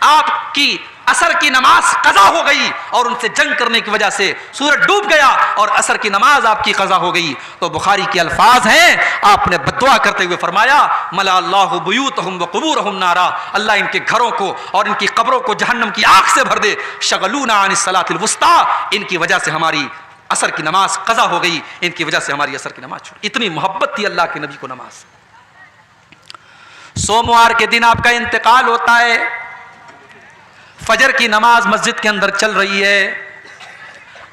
आपकी असर की नमाज कज़ा हो गई और उनसे जंग करने की वजह से सूरज डूब गया और असर की नमाज आपकी कज़ा हो गई, तो बुखारी के अल्फाज हैं आपने बद्दुआ करते हुए फरमाया मला अल्लाहु बुयूतहुम व कुबूरहुम नारा, अल्लाह इनके घरों को और इनकी कब्रों को जहन्नम की आग से भर दे। शगलूना अनिस सलातिल वुस्ता, इनकी वजह से हमारी असर की नमाज कज़ा हो गई, इनकी वजह से हमारी असर की नमाज छूट। इतनी मोहब्बत थी अल्लाह के नबी को नमाज। सोमवार के दिन आपका इंतकाल होता है, फजर की नमाज मस्जिद के अंदर चल रही है,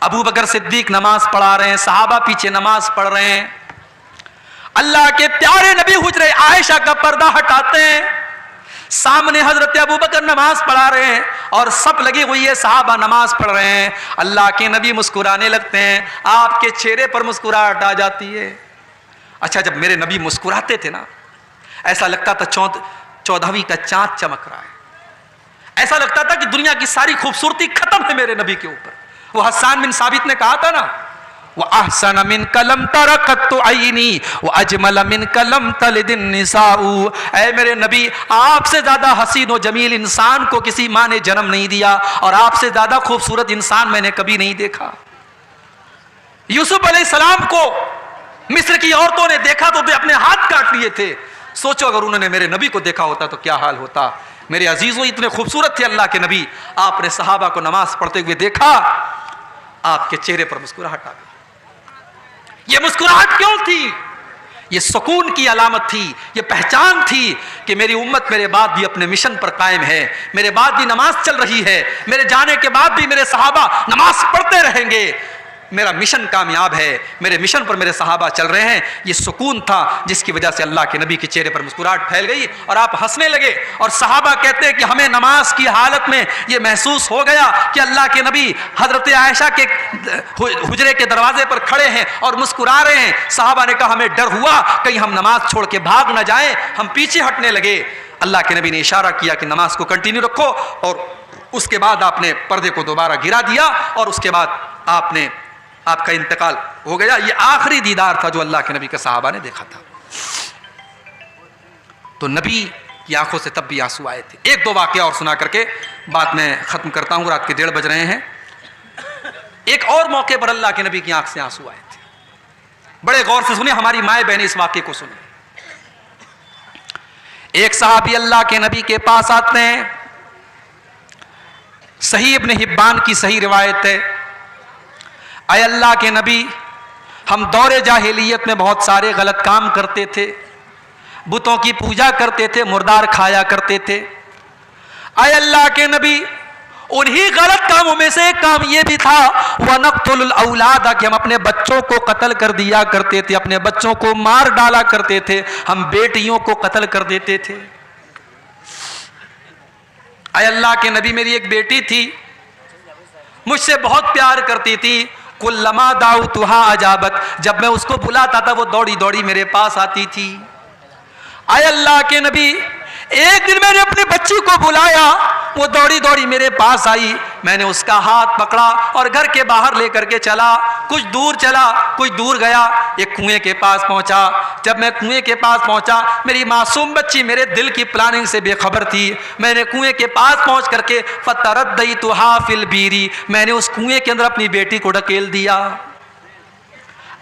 अबू बकर सिद्दीक नमाज पढ़ा रहे हैं, सहाबा पीछे नमाज पढ़ रहे हैं, अल्लाह के प्यारे नबी हुजरे आयशा का पर्दा हटाते हैं, सामने हजरत अबू बकर नमाज पढ़ा रहे हैं और सब लगी हुई है, सहाबा नमाज पढ़ रहे हैं। अल्लाह के नबी मुस्कुराने लगते हैं, आपके चेहरे पर मुस्कुराहट आ जाती है। अच्छा, जब मेरे नबी मुस्कुराते थे ना, ऐसा लगता था 14वीं का चांद चमक रहा है, ऐसा लगता था कि दुनिया की सारी खूबसूरती खत्म है मेरे नबी के ऊपर। वो हस्सान बिन साबित ने कहा था ना, वह अहसन मिन कलम तरकत आईनी व अजमल मिन कलम तलिदिन निसाउ, ऐ मेरे नबी आपसे ज्यादा हसीन व जमील इंसान को किसी माँ ने जन्म नहीं दिया और आपसे ज्यादा खूबसूरत इंसान मैंने कभी नहीं देखा। यूसुफ अलैहिस्सलाम को मिस्र की औरतों ने देखा तो वे अपने हाथ काट लिए थे, सोचो अगर उन्होंने मेरे नबी को देखा होता तो क्या हाल होता। मेरे अजीजों, इतने खूबसूरत थे अल्लाह के नबी, आपने सहाबा को नमाज पढ़ते हुए देखा, आपके चेहरे पर मुस्कुराहट आ गई। ये मुस्कुराहट क्यों थी? ये सुकून की अलामत थी, ये पहचान थी कि मेरी उम्मत मेरे बाद भी अपने मिशन पर कायम है, मेरे बाद भी नमाज चल रही है, मेरे जाने के बाद भी मेरे सहाबा नमाज पढ़ते रहेंगे, मेरा मिशन कामयाब है, मेरे मिशन पर मेरे सहाबा चल रहे हैं। ये सुकून था जिसकी वजह से अल्लाह के नबी के चेहरे पर मुस्कुराहट फैल गई और आप हंसने लगे। और सहाबा कहते हैं कि हमें नमाज की हालत में ये महसूस हो गया कि अल्लाह के नबी हजरत आयशा के हुजरे के दरवाजे पर खड़े हैं और मुस्कुरा रहे हैं। सहाबा ने कहा हमें डर हुआ कहीं हम नमाज छोड़ के भाग ना जाएं, हम पीछे हटने लगे। अल्लाह के नबी ने इशारा किया कि नमाज को कंटिन्यू रखो और उसके बाद आपने पर्दे को दोबारा गिरा दिया और उसके बाद आपका इंतकाल हो गया। ये आखिरी दीदार था जो अल्लाह के नबी के सहाबा ने देखा था। तो नबी की आंखों से तब भी आंसू आए थे। एक दो वाकया और सुना करके बात मैं खत्म करता हूं, रात के 1:30 बज रहे हैं। एक और मौके पर अल्लाह के नबी की आंख से आंसू आए थे। बड़े गौर से सुने, हमारी माए बहनें इस वाक्य को सुने। एक सहाबी अल्लाह के नबी के पास आते हैं, सही इब्न हिब्बान की सही रिवायत है, अय अल्लाह के नबी, हम दौरे जाहिलियत में बहुत सारे गलत काम करते थे, बुतों की पूजा करते थे, मुर्दार खाया करते थे। अय अल्लाह के नबी, उन्हीं गलत कामों में से एक काम यह भी था वनक्तुल औलाद, कि हम अपने बच्चों को कत्ल कर दिया करते थे, अपने बच्चों को मार डाला करते थे, हम बेटियों को कत्ल कर देते थे। अय अल्लाह के नबी, मेरी एक बेटी थी, मुझसे बहुत प्यार करती थी, कुल्लमा दाऊतुहा अजाबत, जब मैं उसको बुलाता था वो दौड़ी दौड़ी मेरे पास आती थी। अय अल्लाह के नबी, एक दिन मैंने अपनी बच्ची को बुलाया, वो दौड़ी दौड़ी मेरे पास आई, मैंने उसका हाथ पकड़ा और घर के बाहर लेकर के चला, कुछ दूर चला, कुछ दूर गया, एक कुएं के पास पहुंचा। जब मैं कुएं के पास पहुंचा, मेरी मासूम बच्ची मेरे दिल की प्लानिंग से बेखबर थी। मैंने कुएं के पास पहुंच करके फतरद्दईतुहा फिल बीरी, मैंने उस कुएं के अंदर अपनी बेटी को ढकेल दिया।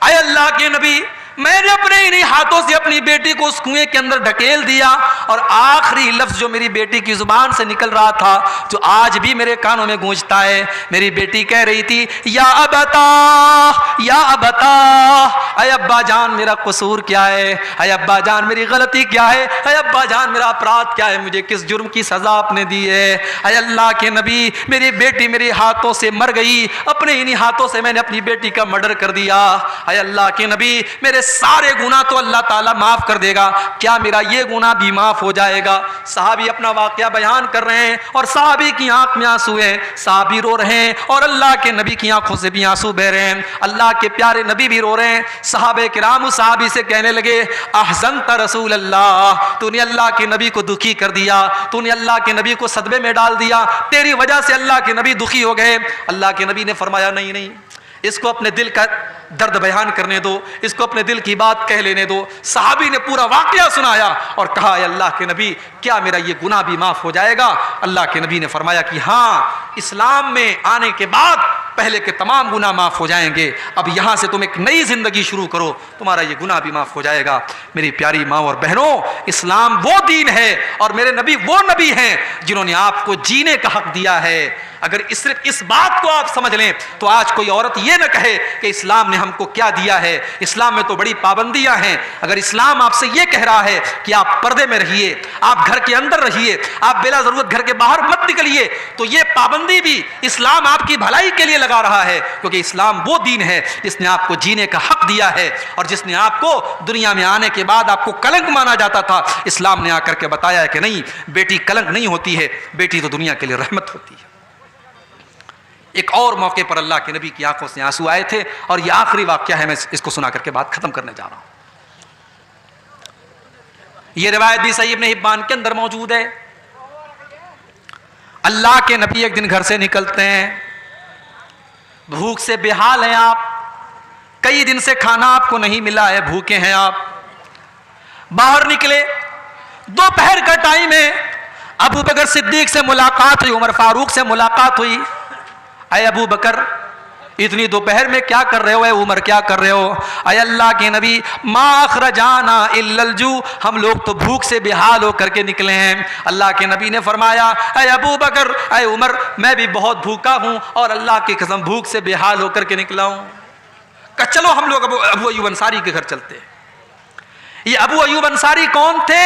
अय अल्लाह के नबी, मैंने अपने इन्हीं हाथों से अपनी बेटी को उस कुएं के अंदर ढकेल दिया, और आखिरी लफ्ज जो मेरी बेटी की जुबान से निकल रहा था, जो आज भी मेरे कानों में गूंजता है, मेरी बेटी कह रही थी, या अबता, या अबता, अय अब्बा जान मेरा कसूर क्या है, अय अब्बा जान मेरी गलती क्या है, अय अब्बा जान मेरा अपराध क्या है, मुझे किस जुर्म की सजा आपने दी है। अय अल्लाह के नबी, मेरी बेटी मेरे हाथों से मर गई, अपने इन्हीं हाथों से मैंने अपनी बेटी का मर्डर कर दिया। अय अल्लाह के नबी, मेरे सारे गुनाह तो अल्लाह ताला माफ कर देगा, क्या मेरा ये गुनाह भी माफ हो जाएगा? साहबी अपना वाकया बयान कर रहे हैं और साहबी की आंख में आंसू है, साहबी रो रहे हैं और अल्लाह के नबी की आंखों से भी आंसू बह रहे हैं, अल्लाह के प्यारे नबी भी रो रहे हैं। सहाबे किराम उस साहबी से कहने लगे, अहज़नत रसूल अल्लाह, तूने अल्लाह के नबी को दुखी कर दिया, तूने अल्लाह के नबी को सदमे में डाल दिया, तेरी वजह से अल्लाह के नबी दुखी हो गए। अल्लाह के नबी ने फरमाया, नहीं नहीं, इसको अपने दिल का दर्द बयान करने दो, इसको अपने दिल की बात कह लेने दो। सहाबी ने पूरा वाकया सुनाया और कहा, अल्लाह के नबी, क्या मेरा ये गुनाह भी माफ हो जाएगा? अल्लाह के नबी ने फरमाया कि हाँ, इस्लाम में आने के बाद पहले के तमाम गुनाह माफ हो जाएंगे, अब यहां से तुम एक नई जिंदगी शुरू करो, तुम्हारा ये गुनाह भी माफ हो जाएगा। मेरी प्यारी माँ और बहनों, इस्लाम वो दीन है और मेरे नबी वो नबी हैं जिन्होंने आपको जीने का हक दिया है। अगर सिर्फ इस बात को आप समझ लें तो आज कोई औरत ये न कहे कि इस्लाम ने हमको क्या दिया है, इस्लाम में तो बड़ी पाबंदियां हैं। अगर इस्लाम आपसे ये कह रहा है कि आप पर्दे में रहिए, आप घर के अंदर रहिए, आप बिला जरूरत घर के बाहर मत निकलिए, तो ये पाबंदी भी इस्लाम आपकी भलाई के लिए लगा रहा है, क्योंकि इस्लाम वो दीन है जिसने आपको जीने का हक दिया है और जिसने आपको दुनिया में आने के बाद आपको कलंक माना जाता था, इस्लाम ने आकर के बताया है कि नहीं, बेटी कलंक नहीं होती है, बेटी तो दुनिया के लिए रहमत होती है। एक और मौके पर अल्लाह के नबी की आंखों से आंसू आए थे और यह आखिरी वाकया है, मैं इसको सुना करके बात खत्म करने जा रहा हूं। यह रिवायत भी सही इब्न हिब्बान के अंदर मौजूद है। अल्लाह के नबी एक दिन घर से निकलते हैं, भूख से बेहाल हैं आप, कई दिन से खाना आपको नहीं मिला है, भूखे हैं आप, बाहर निकले, दोपहर का टाइम है, अबू बकर सिद्दीक से मुलाकात हुई, उमर फारूक से मुलाकात हुई। अय अबू बकर, इतनी दोपहर में क्या कर रहे हो? अय उमर, क्या कर रहे हो? अय अल्लाह के नबी, मा अखरजाना इल्लल जू, हम लोग तो भूख से बेहाल होकर के निकले हैं। अल्लाह के नबी ने फरमाया, अय अबू बकर, अय उमर, मैं भी बहुत भूखा हूं और अल्लाह की कसम भूख से बेहाल होकर के निकला हूं। कहा चलो हम लोग अबू अयूब अंसारी के घर चलते हैं। ये अबू अयूब अंसारी कौन थे?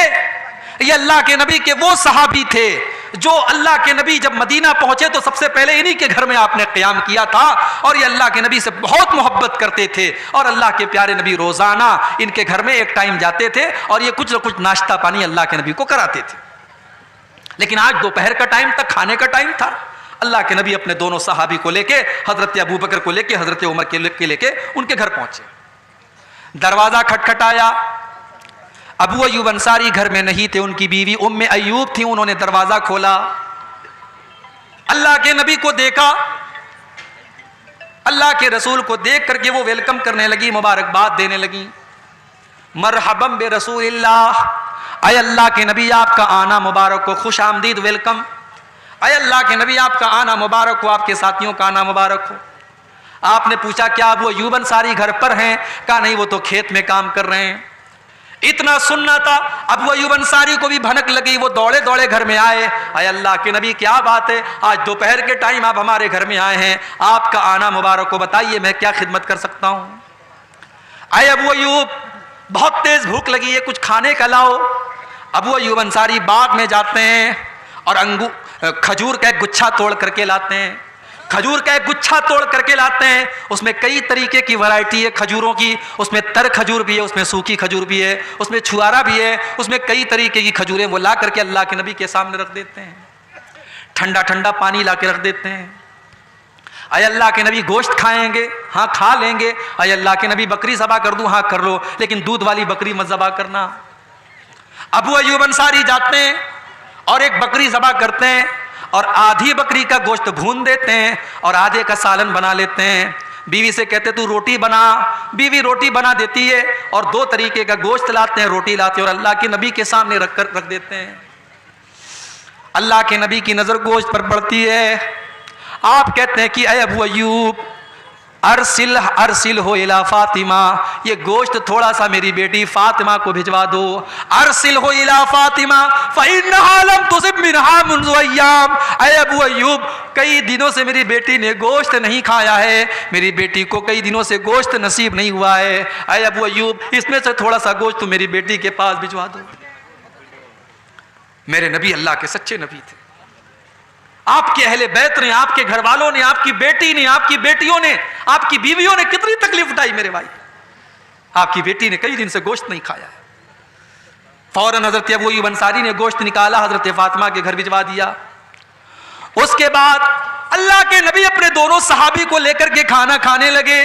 ये अल्लाह के नबी के वो सहाबी थे जो अल्लाह के नबी जब मदीना पहुंचे तो सबसे पहले इन्हीं के घर में आपने क़याम किया था और ये अल्लाह के नबी से बहुत मोहब्बत करते थे और अल्लाह के प्यारे नबी रोजाना इनके घर में एक टाइम जाते थे और ये कुछ न कुछ नाश्ता पानी अल्लाह के नबी को कराते थे। लेकिन आज दोपहर का टाइम तक खाने का टाइम था, अल्लाह के नबी अपने दोनों सहाबी को लेके, हजरत अबू बकर को लेके, हजरत उमर के लेके उनके घर पहुंचे। दरवाजा खटखटाया, अबू अयूब अंसारी घर में नहीं थे, उनकी बीवी उम्मे अयूब थी, उन्होंने दरवाजा खोला, अल्लाह के नबी को देखा, अल्लाह के रसूल को देख करके वो वेलकम करने लगी, मुबारकबाद देने लगी, मरहबम बे रसूलिल्लाह, अय अल्लाह के नबी आपका आना मुबारक हो, खुश आमदीद, वेलकम, अय अल्लाह के नबी आपका आना मुबारक हो, आपके साथियों का आना मुबारक हो। आपने पूछा क्या अबू अयूब अंसारी घर पर हैं? कहा नहीं, वो तो खेत में काम कर रहे हैं। इतना सुनना था। अबू अय्यूब अंसारी को भी भनक लगी, वो दौड़े दौड़े घर में आए। अय अल्लाह के नबी क्या बात है, आज दोपहर के टाइम आप हमारे घर में आए हैं, आपका आना मुबारक हो, बताइए मैं क्या खिदमत कर सकता हूँ। अय अबू अय्यूब बहुत तेज भूख लगी है, कुछ खाने का लाओ। अबू अय्यूब अंसारी बाग में जाते हैं और खजूर का एक गुच्छा तोड़ करके लाते हैं। खजूर का एक गुच्छा तोड़ करके लाते हैं, उसमें कई तरीके की वैरायटी है खजूरों की, उसमें तर खजूर भी है, उसमें सूखी खजूर भी है, उसमें छुआरा भी है, उसमें कई तरीके की खजूरें वो ला करके अल्लाह के नबी के सामने रख देते हैं। ठंडा ठंडा पानी ला के रख देते हैं। अय अल्लाह के नबी गोश्त खाएंगे? हाँ खा लेंगे। अय अल्लाह के नबी बकरी ज़बा कर दूं? हाँ कर लो, लेकिन दूध वाली बकरी मत ज़बा करना। अबू अय्यूब अंसारी जाते हैं और एक बकरी ज़बा करते हैं और आधी बकरी का गोश्त भून देते हैं और आधे का सालन बना लेते हैं। बीवी से कहते तू रोटी बना, बीवी रोटी बना देती है और दो तरीके का गोश्त लाते हैं, रोटी लाते हैं और अल्लाह के नबी के सामने रख देते हैं। अल्लाह के नबी की नज़र गोश्त पर पड़ती है। आप कहते हैं कि अय अबू अय्यूब अरसिल हो इला फातिमा, ये गोश्त थोड़ा सा मेरी बेटी फातिमा को भिजवा दो। अरसिल हो इला फातिमा फइन्नहा लम तुसिब मिनहा मुन्ज़ु अय्याम। अय अबू अय्यूब कई दिनों से मेरी बेटी ने गोश्त नहीं खाया है, मेरी बेटी को कई दिनों से गोश्त नसीब नहीं हुआ है। अय अबू अय्यूब इसमें से थोड़ा सा गोश्त तुम मेरी बेटी के पास भिजवा दो। मेरे नबी अल्लाह के सच्चे नबी थे। आपके अहले बैत ने, आपके घर वालों ने, आपकी बेटी ने, आपकी बेटियों ने, आपकी बीवियों ने कितनी तकलीफ उठाई मेरे भाई। आपकी बेटी ने कई दिन से गोश्त नहीं खाया है। फौरन हजरत अबू अय्यूब अंसारी ने गोश्त निकाला, हजरत फातिमा के घर भिजवा दिया। उसके बाद अल्लाह के नबी अपने दोनों सहाबी को लेकर के खाना खाने लगे।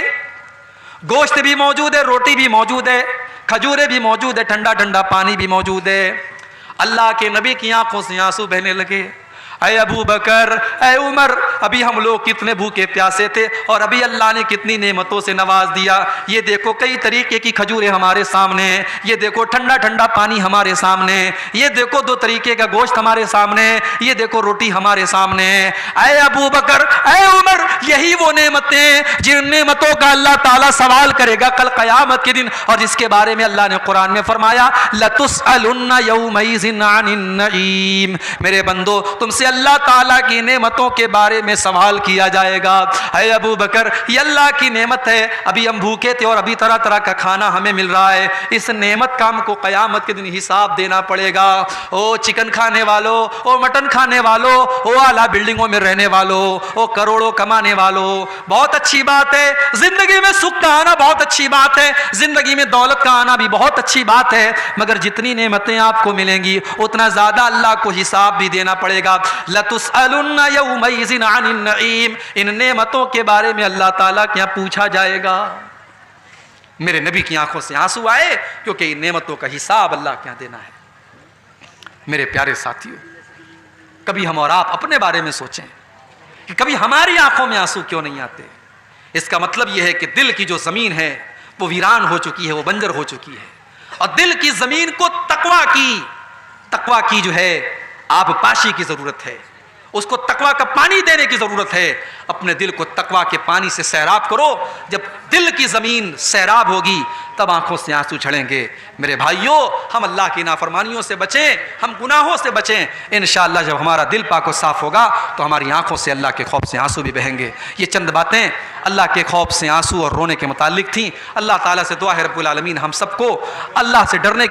गोश्त भी मौजूद है, रोटी भी मौजूद है, खजूरें भी मौजूद है, ठंडा ठंडा पानी भी मौजूद है। अल्लाह के नबी की आंखों से आंसू बहने लगे। अय अबू बकर, अय उमर, अभी हम लोग कितने भूखे प्यासे थे और अभी अल्लाह ने कितनी नेमतों से नवाज दिया। ये देखो कई तरीके की खजूरें हमारे सामने, ये देखो ठंडा ठंडा पानी हमारे सामने, ये देखो दो तरीके का गोश्त हमारे सामने, ये देखो रोटी हमारे सामने। अय अबू बकर, अय उमर, यही वो नेमतें जिन नेमतों का अल्लाह ताला सवाल करेगा कल क़यामत के दिन और जिसके बारे में अल्लाह ने कुरान में फरमाया लतुसअलुन्ना यौमइज़िन अनिन नईम। मेरे बंदो तुमसे अल्लाह ताला की नेमतों के बारे में सवाल किया जाएगा। अय अबू बकर, ये अल्लाह की नेमत है, अभी हम भूखे थे और अभी तरह तरह का खाना हमें मिल रहा है। इस नेमत का हमको क़यामत के दिन हिसाब देना पड़ेगा। ओ चिकन खाने वालों, ओ मटन खाने वालों, ओ आला बिल्डिंगों में रहने वालों, ओ करोड़ों कमाने वालों, बहुत अच्छी बात है, जिंदगी में सुख का आना बहुत अच्छी बात है, जिंदगी में दौलत का आना भी बहुत अच्छी बात है, मगर जितनी नेमतें आपको मिलेंगी उतना ज्यादा अल्लाह को हिसाब भी देना पड़ेगा। लतुसअलुन्ना यौमइज़िन अनिन नईम, इन नेमतों के बारे में अल्लाह ताला क्या पूछा जाएगा। मेरे नबी की आंखों से आंसू आए क्योंकि इन नेमतों का हिसाब अल्लाह क्या देना है। मेरे प्यारे साथियों, कभी हम और आप अपने बारे में सोचें कि कभी हमारी आंखों में आंसू क्यों नहीं आते। इसका मतलब यह है कि दिल की जो जमीन है वो वीरान हो चुकी है, वो बंजर हो चुकी है और दिल की जमीन को तकवा की जो है आबपाशी की जरूरत है, उसको तकवा का पानी देने की जरूरत है। अपने दिल को तकवा के पानी से सैराब करो। जब दिल की जमीन सैराब होगी तब आंखों से आंसू झड़ेंगे। मेरे भाइयों, हम अल्लाह की नाफरमानियों से बचें, हम गुनाहों से बचें। इंशाअल्लाह जब हमारा दिल पाक और साफ होगा तो हमारी आंखों से अल्लाह के खौफ से आंसू भी बहेंगे। ये चंद बातें अल्लाह के खौफ से आंसू और रोने के मुतालिक थी। अल्लाह ताला से दुआ है रब्बुल आलमीन हम सबको अल्लाह से डरने